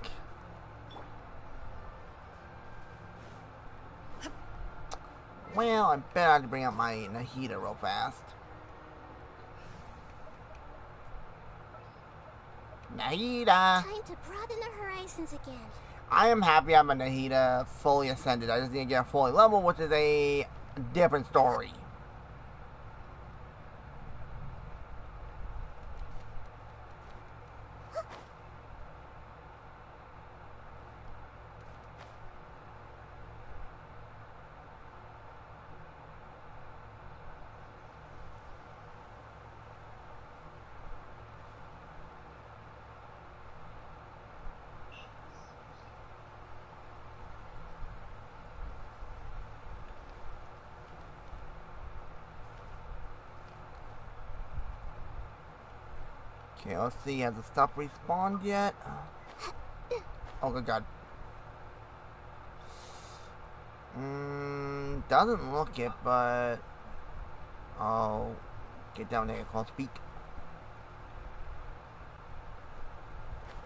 Well, I bet I have to bring out my Nahida real fast. Nahida! Time to broaden the horizons again. I am happy I'm a Nahida fully ascended. I just need to get fully level, which is a different story. Okay, let's see. Has the stuff respawned yet? Oh, good God. Doesn't look it, but I'll get down there close speak.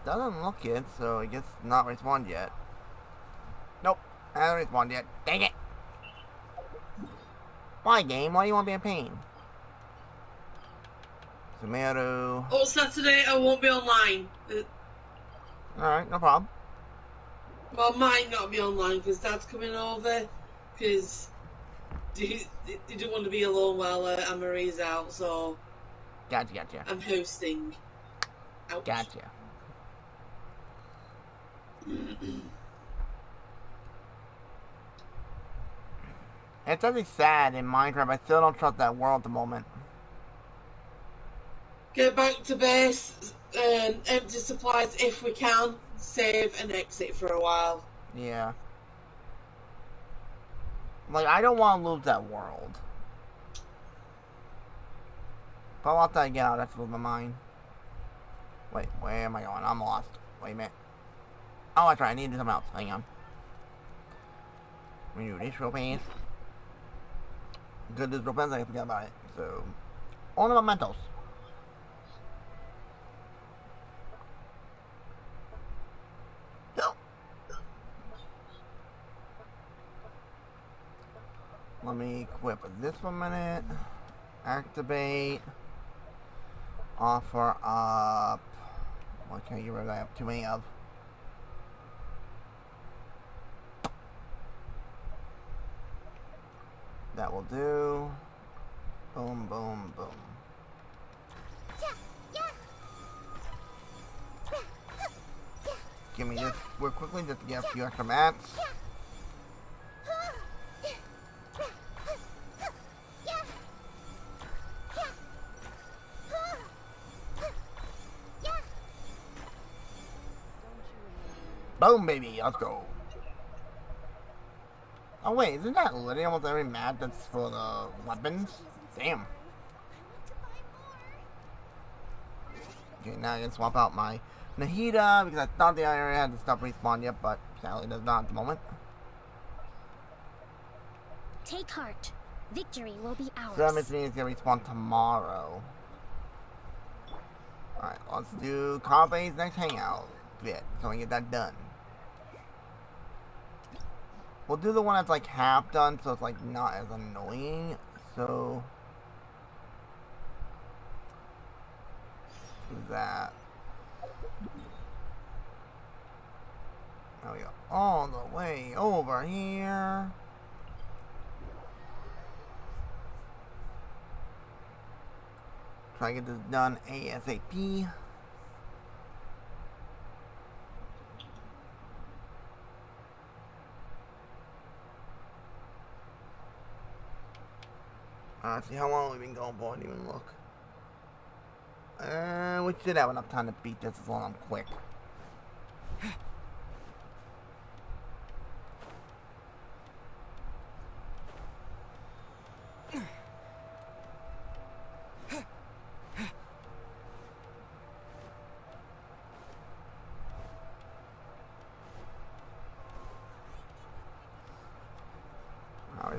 Doesn't look it, so I guess not respawned yet. Nope, hasn't respawned yet. Dang it! Why, game? Why do you want to be a pain? Tomato. Oh, Saturday I won't be online. Alright, no problem. Well, might not be online because Dad's coming over because he didn't want to be alone while Anne-Marie's out, so Gotcha. I'm hosting. Ouch. Gotcha. It's actually sad in Minecraft. I still don't trust that world at the moment. Get back to base, empty supplies if we can, save and exit for a while. Yeah. Like, I don't want to lose that world. But once I get out, that's lose my mind. Wait, where am I going? I'm lost. Wait a minute. Oh, that's right. I need to do something else. Hang on. Let me do this real fast. Good, this real fast. I forgot about it. So, ornamentals. Let me equip this for a minute. Activate. Offer up. What can I get rid of? I have too many of. That will do. Boom, boom, boom. Give me this real quickly just to get a few extra mats. Boom, baby, let's go. Oh wait, isn't that literally almost every map that's for the weapons? Damn. Okay, now I can swap out my Nahida because I thought the area had the stuff respawn yet, but sadly does not at the moment. Take heart. Victory will be ours. So that means it's gonna respawn tomorrow. Alright, let's do KAVEH's next hangout bit so we can get that done. We'll do the one that's like half done so it's like not as annoying. So do that. There we go. All the way over here. Try to get this done ASAP. See how long we've been going for. I didn't even look. We should have enough time to beat this as long as I'm quick.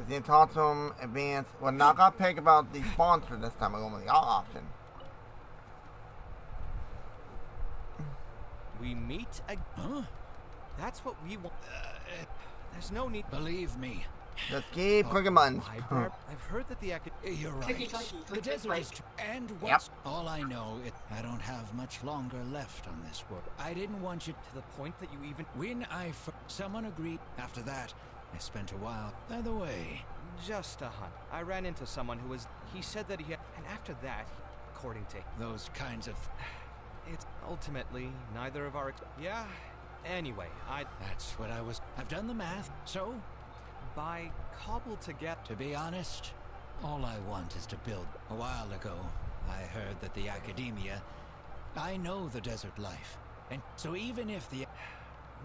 sponsors. You can talk to them, advance. We're not gonna pick about the sponsor this time. We're going with the all option. We meet again. Huh? That's what we want. There's no need. Believe me. Just keep clicking buttons. I've heard that the You're right. The desert is and what's all I know. I don't have much longer left on this world. I didn't want you to the point that you even. When someone agreed. After that, I spent a while. By the way, just a hunt. I ran into someone who was. He said that he had, and after that, according to those kinds of. It's ultimately neither of our. Yeah. Anyway, That's what I was. I've done the math. So. By cobbled together. To be honest, all I want is to build. A while ago, I heard that the academia. I know the desert life, and so even if the.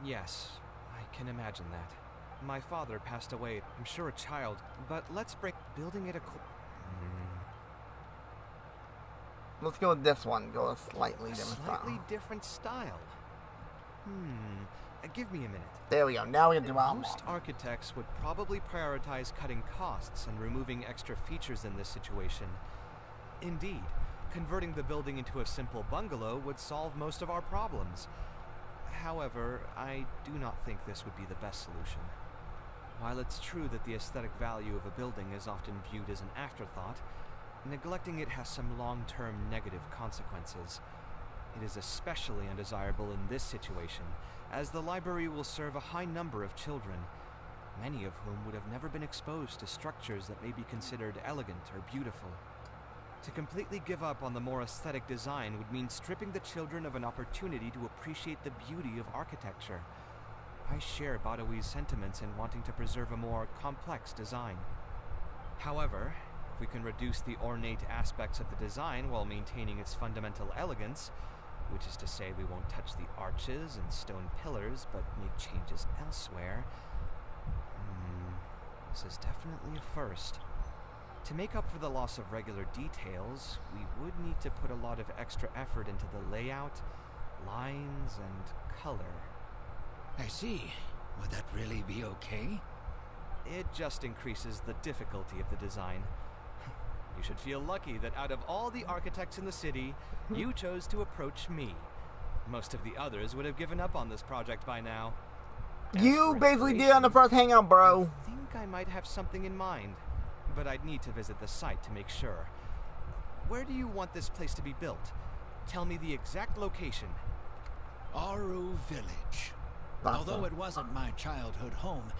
Yes, I can imagine that. My father passed away. I'm sure a child, but let's break building it a. Let's go with this one. Go a slightly different style. Slightly different style. Give me a minute. There we go. Now we can do our Most architects would probably prioritize cutting costs and removing extra features in this situation. Indeed, converting the building into a simple bungalow would solve most of our problems. However, I do not think this would be the best solution. While it's true that the aesthetic value of a building is often viewed as an afterthought, neglecting it has some long-term negative consequences. It is especially undesirable in this situation, as the library will serve a high number of children, many of whom would have never been exposed to structures that may be considered elegant or beautiful. To completely give up on the more aesthetic design would mean stripping the children of an opportunity to appreciate the beauty of architecture. I share Badawi's sentiments in wanting to preserve a more complex design. However, if we can reduce the ornate aspects of the design while maintaining its fundamental elegance, which is to say we won't touch the arches and stone pillars, but make changes elsewhere. This is definitely a first. To make up for the loss of regular details, we would need to put a lot of extra effort into the layout, lines, and color. I see. Would that really be okay? It just increases the difficulty of the design. You should feel lucky that out of all the architects in the city, you chose to approach me. Most of the others would have given up on this project by now. You basically did on the first hangout, bro. I think I might have something in mind, but I'd need to visit the site to make sure. Where do you want this place to be built? Tell me the exact location. Aru Village. Although it wasn't my childhood home,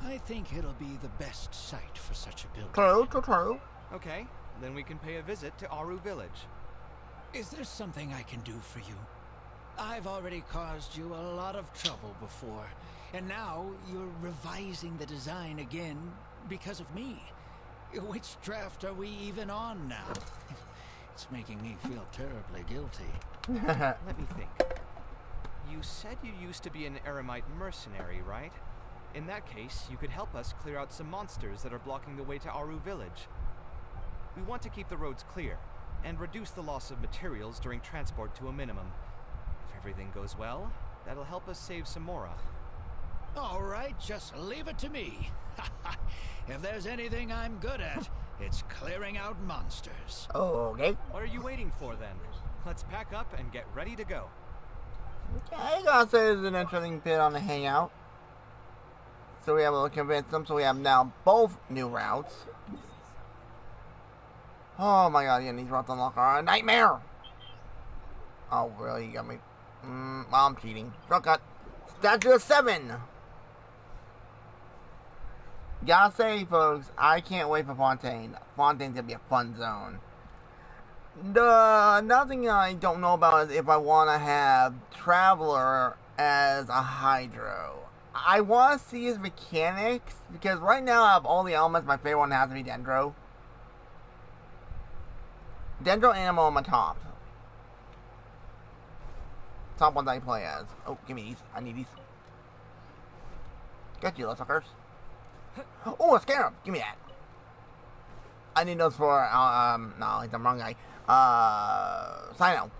I think it'll be the best site for such a building. True. Okay, then we can pay a visit to Aru Village. Is there something I can do for you? I've already caused you a lot of trouble before, and now you're revising the design again because of me. Which draft are we even on now? It's making me feel terribly guilty. Let me think. You said you used to be an Eremite mercenary, right? In that case, you could help us clear out some monsters that are blocking the way to Aru Village. We want to keep the roads clear, and reduce the loss of materials during transport to a minimum. If everything goes well, that'll help us save some Mora. All right, just leave it to me. If there's anything I'm good at, it's clearing out monsters. Okay. What are you waiting for then? Let's pack up and get ready to go. Okay, I gotta say this is an interesting bit on the hangout. So we have to convince them, so we have now both new routes. Oh my god, yeah, these routes unlock are a nightmare! Oh, really? You got me. Well, I'm cheating. Shortcut. Statue of 7! Gotta say, folks, I can't wait for Fontaine. Fontaine's gonna be a fun zone. Another thing I don't know about is if I want to have Traveler as a Hydro. I want to see his mechanics, because right now I have all the elements. My favorite one has to be Dendro. Dendro Animal on my top. Top ones I play as. Oh, give me these. I need these. Got you, little suckers. Oh, a Scarab! Give me that. I need those for, no, he's the wrong guy. Sino.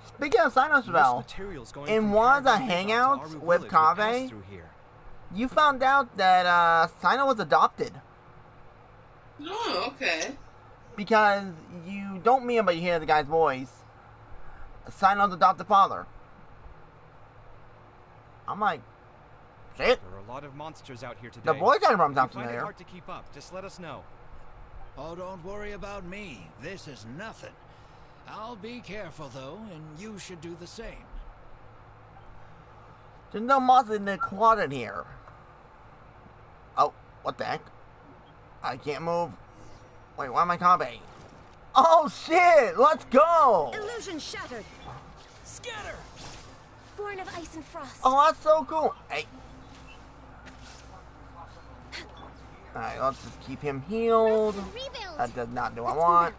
Speaking of Sino spell, in one of the hangouts with KAVEH, You found out that Sino was adopted. Oh, okay. Because you don't meet him, but you hear the guy's voice. Sino's adopted father. I'm like, shit. There are a lot of monsters out here today. The voice actor sounds If you find it familiar. hard to keep up, just let us know. Oh, don't worry about me. This is nothing. I'll be careful, though, and you should do the same. There's no monsters in the closet here. Oh, what the heck? I can't move. Wait, why am I KAVEH? Oh shit! Let's go! Illusion shattered. Scatter! Born of ice and frost. Oh, that's so cool. Hey. Alright, let's just keep him healed. That does not do what I want.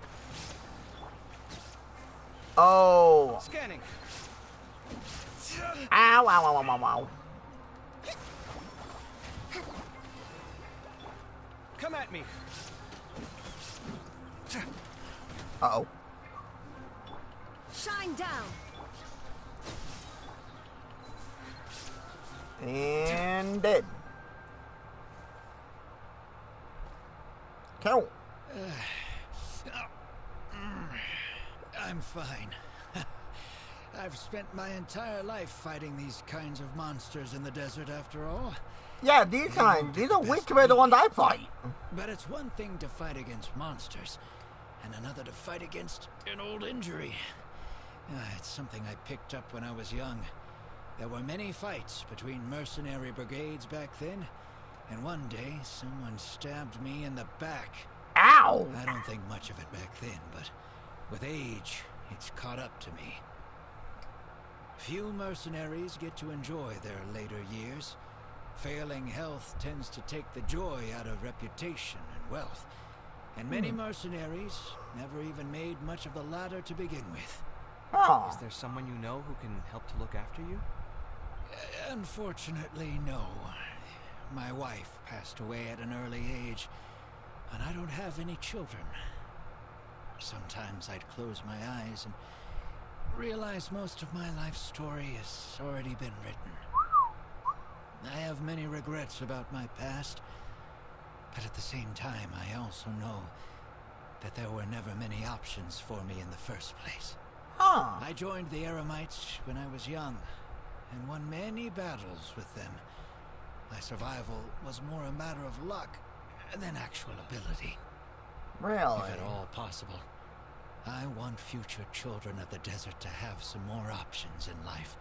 Oh. Scanning. Ow, ow, ow, ow, ow, ow. Come at me. Uh-oh. Shine down. And dead. Cool. I'm fine. I've spent my entire life fighting these kinds of monsters in the desert, after all. Yeah, these kinds. These are weak compared to the ones I fight. But it's one thing to fight against monsters, and another to fight against an old injury. It's something I picked up when I was young. There were many fights between mercenary brigades back then, and one day someone stabbed me in the back. Ow! I don't think much of it back then, but with age, it's caught up to me. Few mercenaries get to enjoy their later years. Failing health tends to take the joy out of reputation and wealth, and many mercenaries never even made much of the latter to begin with. Oh. Is there someone you know who can help to look after you? Unfortunately, no. My wife passed away at an early age, and I don't have any children. Sometimes I'd close my eyes and realize most of my life story has already been written. I have many regrets about my past, but at the same time I also know that there were never many options for me in the first place. Huh. I joined the Eremites when I was young, and won many battles with them. My survival was more a matter of luck than actual ability. Really? If at all possible, I want future children of the desert to have some more options in life.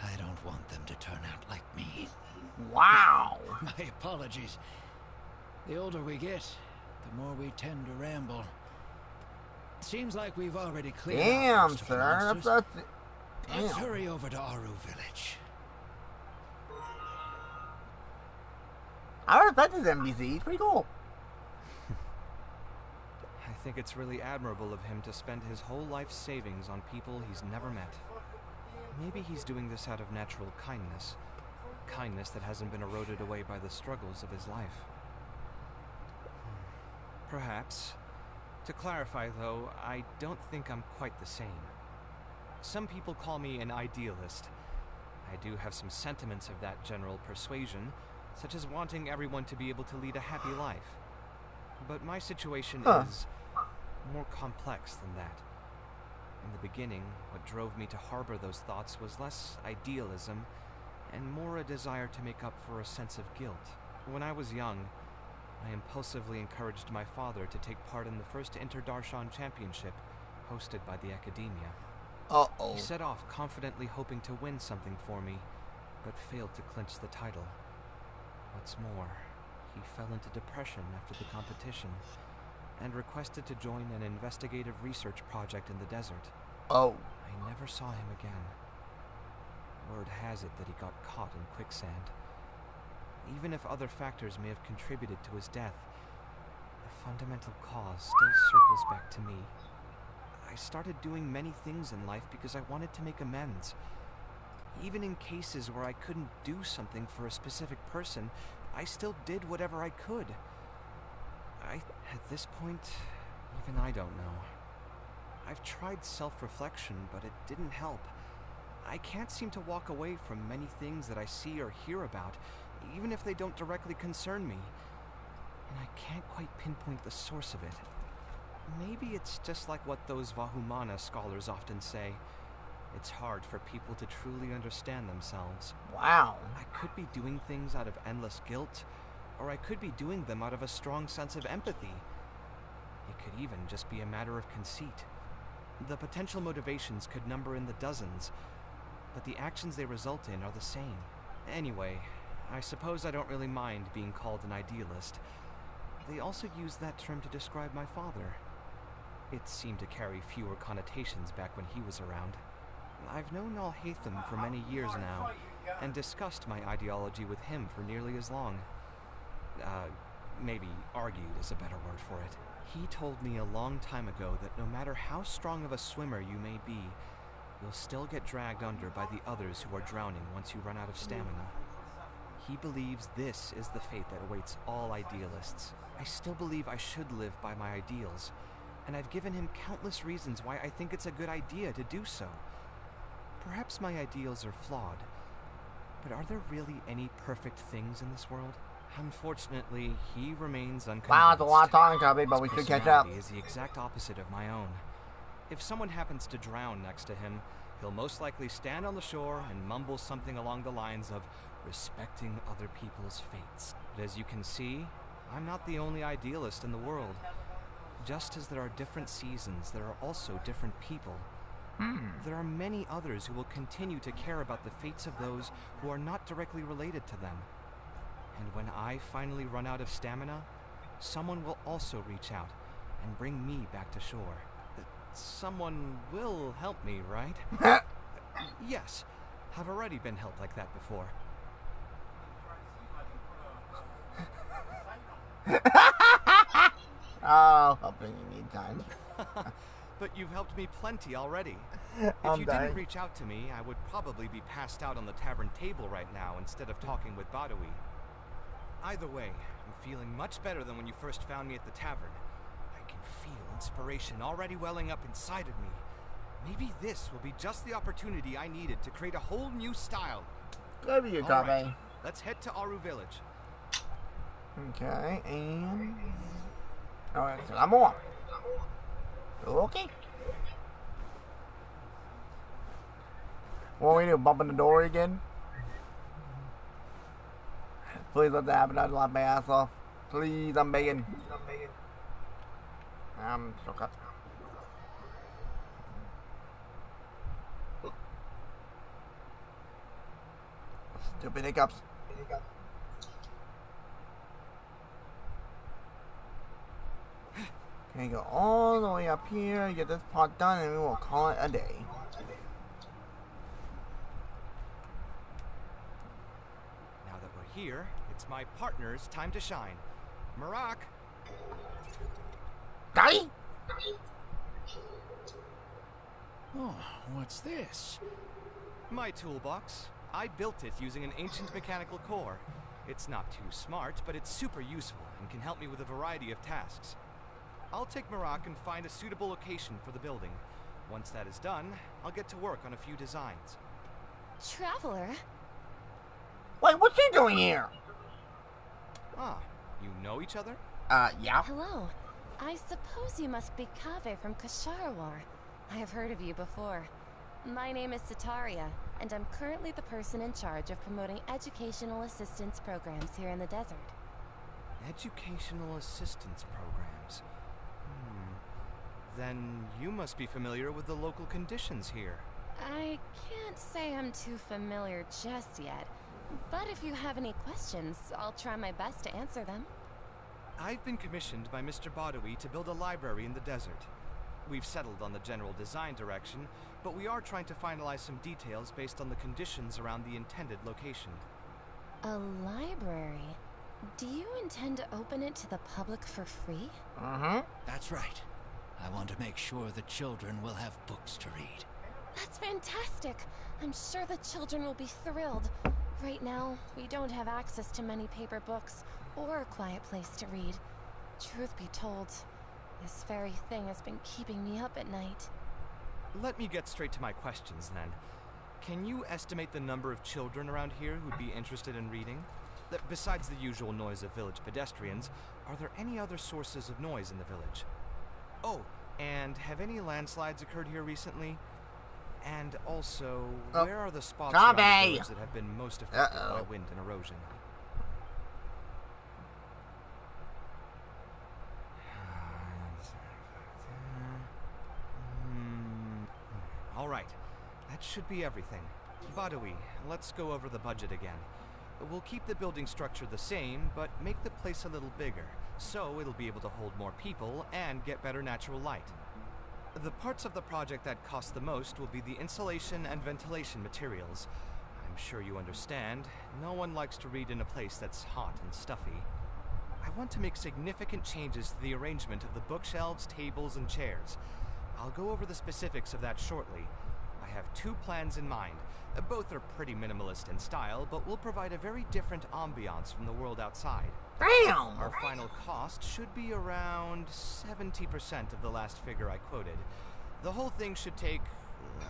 I don't want them to turn out like me. Wow. My apologies. The older we get, the more we tend to ramble. Seems like we've already cleared out Damn, most of the sir. monsters. Damn. Let's hurry over to Aru Village. I respect this NPC. It's pretty cool. I think it's really admirable of him to spend his whole life savings on people he's never met. Maybe he's doing this out of natural kindness. Kindness that hasn't been eroded away by the struggles of his life. Perhaps. To clarify, though, I don't think I'm quite the same. Some people call me an idealist. I do have some sentiments of that general persuasion, such as wanting everyone to be able to lead a happy life. But my situation is more complex than that. In the beginning, what drove me to harbor those thoughts was less idealism and more a desire to make up for a sense of guilt. When I was young, I impulsively encouraged my father to take part in the first Inter-Darshan Championship hosted by the Academia. Uh-oh. He set off confidently hoping to win something for me, but failed to clinch the title. What's more, he fell into depression after the competition and requested to join an investigative research project in the desert. Oh. I never saw him again. Word has it that he got caught in quicksand. Even if other factors may have contributed to his death, the fundamental cause still circles back to me. I started doing many things in life because I wanted to make amends. Even in cases where I couldn't do something for a specific person, I still did whatever I could. At this point, even I don't know. I've tried self-reflection, but it didn't help. I can't seem to walk away from many things that I see or hear about, even if they don't directly concern me. And I can't quite pinpoint the source of it. Maybe it's just like what those Vahumana scholars often say. It's hard for people to truly understand themselves. Wow. I could be doing things out of endless guilt, or I could be doing them out of a strong sense of empathy. It could even just be a matter of conceit. The potential motivations could number in the dozens, but the actions they result in are the same. Anyway, I suppose I don't really mind being called an idealist. They also used that term to describe my father. It seemed to carry fewer connotations back when he was around. I've known Al-Haytham for many years now, and discussed my ideology with him for nearly as long. Maybe argued is a better word for it. He told me a long time ago that no matter how strong of a swimmer you may be, you'll still get dragged under by the others who are drowning once you run out of stamina. He believes this is the fate that awaits all idealists. I still believe I should live by my ideals, and I've given him countless reasons why I think it's a good idea to do so. Perhaps my ideals are flawed, but are there really any perfect things in this world? Unfortunately, he remains unconvinced. Wow, that's a lot of talking, Cubby, but we should catch up. His personality is the exact opposite of my own. If someone happens to drown next to him, he'll most likely stand on the shore and mumble something along the lines of respecting other people's fates. But as you can see, I'm not the only idealist in the world. Just as there are different seasons, there are also different people. There are many others who will continue to care about the fates of those who are not directly related to them. And when I finally run out of stamina, someone will also reach out and bring me back to shore. Someone will help me, right? Yes, I've already been helped like that before. Oh, helping you need time. But you've helped me plenty already. I'm If you dying. didn't reach out to me, I would probably be passed out on the tavern table right now instead of talking with Badawi. Either way, I'm feeling much better than when you first found me at the tavern. I can feel inspiration already welling up inside of me. Maybe this will be just the opportunity I needed to create a whole new style. Good for you, All Cubby. right, let's head to Aru Village. Okay, and... Alright, so I'm on. Okay. What do we do? Bump in the door again? Please let that happen. I'd laugh my ass off. Please, I'm begging. I'm so cut. Stupid hiccups. Okay, go all the way up here, get this part done, and we will call it a day. Now that we're here, it's my partner's time to shine. Marak! Daddy? Oh, what's this? My toolbox. I built it using an ancient mechanical core. It's not too smart, but it's super useful and can help me with a variety of tasks. I'll take Marak and find a suitable location for the building. Once that is done, I'll get to work on a few designs. Traveler? Wait, what's he doing here? Ah, you know each other? Yeah. Hello. I suppose you must be KAVEH from Kasharwar. I have heard of you before. My name is Sataria, and I'm currently the person in charge of promoting educational assistance programs here in the desert. Educational assistance programs. Then you must be familiar with the local conditions here. I can't say I'm too familiar just yet, but if you have any questions, I'll try my best to answer them. I've been commissioned by Mr. Badawi to build a library in the desert. We've settled on the general design direction, but we are trying to finalize some details based on the conditions around the intended location. A library? Do you intend to open it to the public for free? That's right. I want to make sure the children will have books to read. That's fantastic. I'm sure the children will be thrilled. Right now, we don't have access to many paper books or a quiet place to read. Truth be told, this very thing has been keeping me up at night. Let me get straight to my questions then. Can you estimate the number of children around here who'd be interested in reading? Besides the usual noise of village pedestrians, are there any other sources of noise in the village? Oh, and have any landslides occurred here recently? And also, where are the spots around the village that have been most affected by wind and erosion? All right, that should be everything. Badawi, let's go over the budget again. We'll keep the building structure the same, but make the place a little bigger, so it'll be able to hold more people and get better natural light. The parts of the project that cost the most will be the insulation and ventilation materials. I'm sure you understand, no one likes to read in a place that's hot and stuffy. I want to make significant changes to the arrangement of the bookshelves, tables, and chairs. I'll go over the specifics of that shortly. I have 2 plans in mind. Both are pretty minimalist in style, but will provide a very different ambiance from the world outside. Damn! Our final cost should be around 70% of the last figure I quoted. The whole thing should take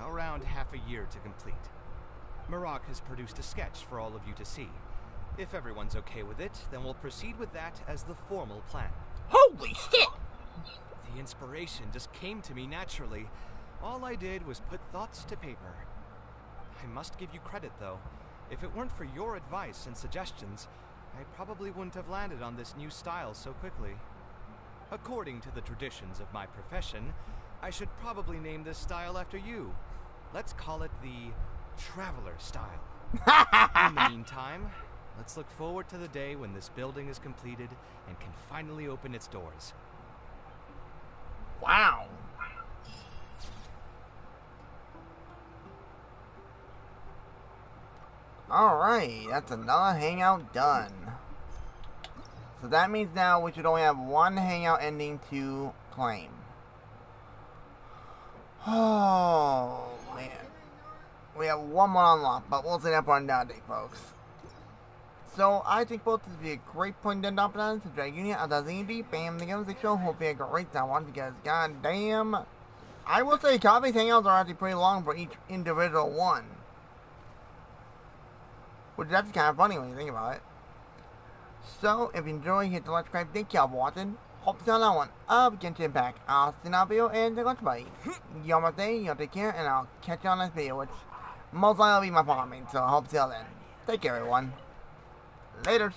around half a year to complete. Marak has produced a sketch for all of you to see. If everyone's okay with it, then we'll proceed with that as the formal plan. Holy shit! The inspiration just came to me naturally. All I did was put thoughts to paper. I must give you credit, though. If it weren't for your advice and suggestions, I probably wouldn't have landed on this new style so quickly. According to the traditions of my profession, I should probably name this style after you. Let's call it the Traveler style. In the meantime, let's look forward to the day when this building is completed and can finally open its doors. Wow. Alright, that's another hangout done. So that means now we should only have 1 hangout ending to claim. Oh, man. We have 1 more unlocked, but we'll see that for another day, folks. So, I think both this would be a great point to end off on. So, Dragonia, Adazindi, Bam, the Games Show. Hope you had a great time watching because, goddamn, I will say KAVEH's hangouts are actually pretty long for each individual one. Which is actually kind of funny when you think about it. So, if you enjoy, hit the like, subscribe. Thank y'all for watching. Hope to see you on that one of Genshin Impact. I'll see you in that video and the lunch buddy. Y'all my day, y'all take care, and I'll catch you on this video, which most likely will be my farming. So, I hope to see y'all then. Take care, everyone. Laters.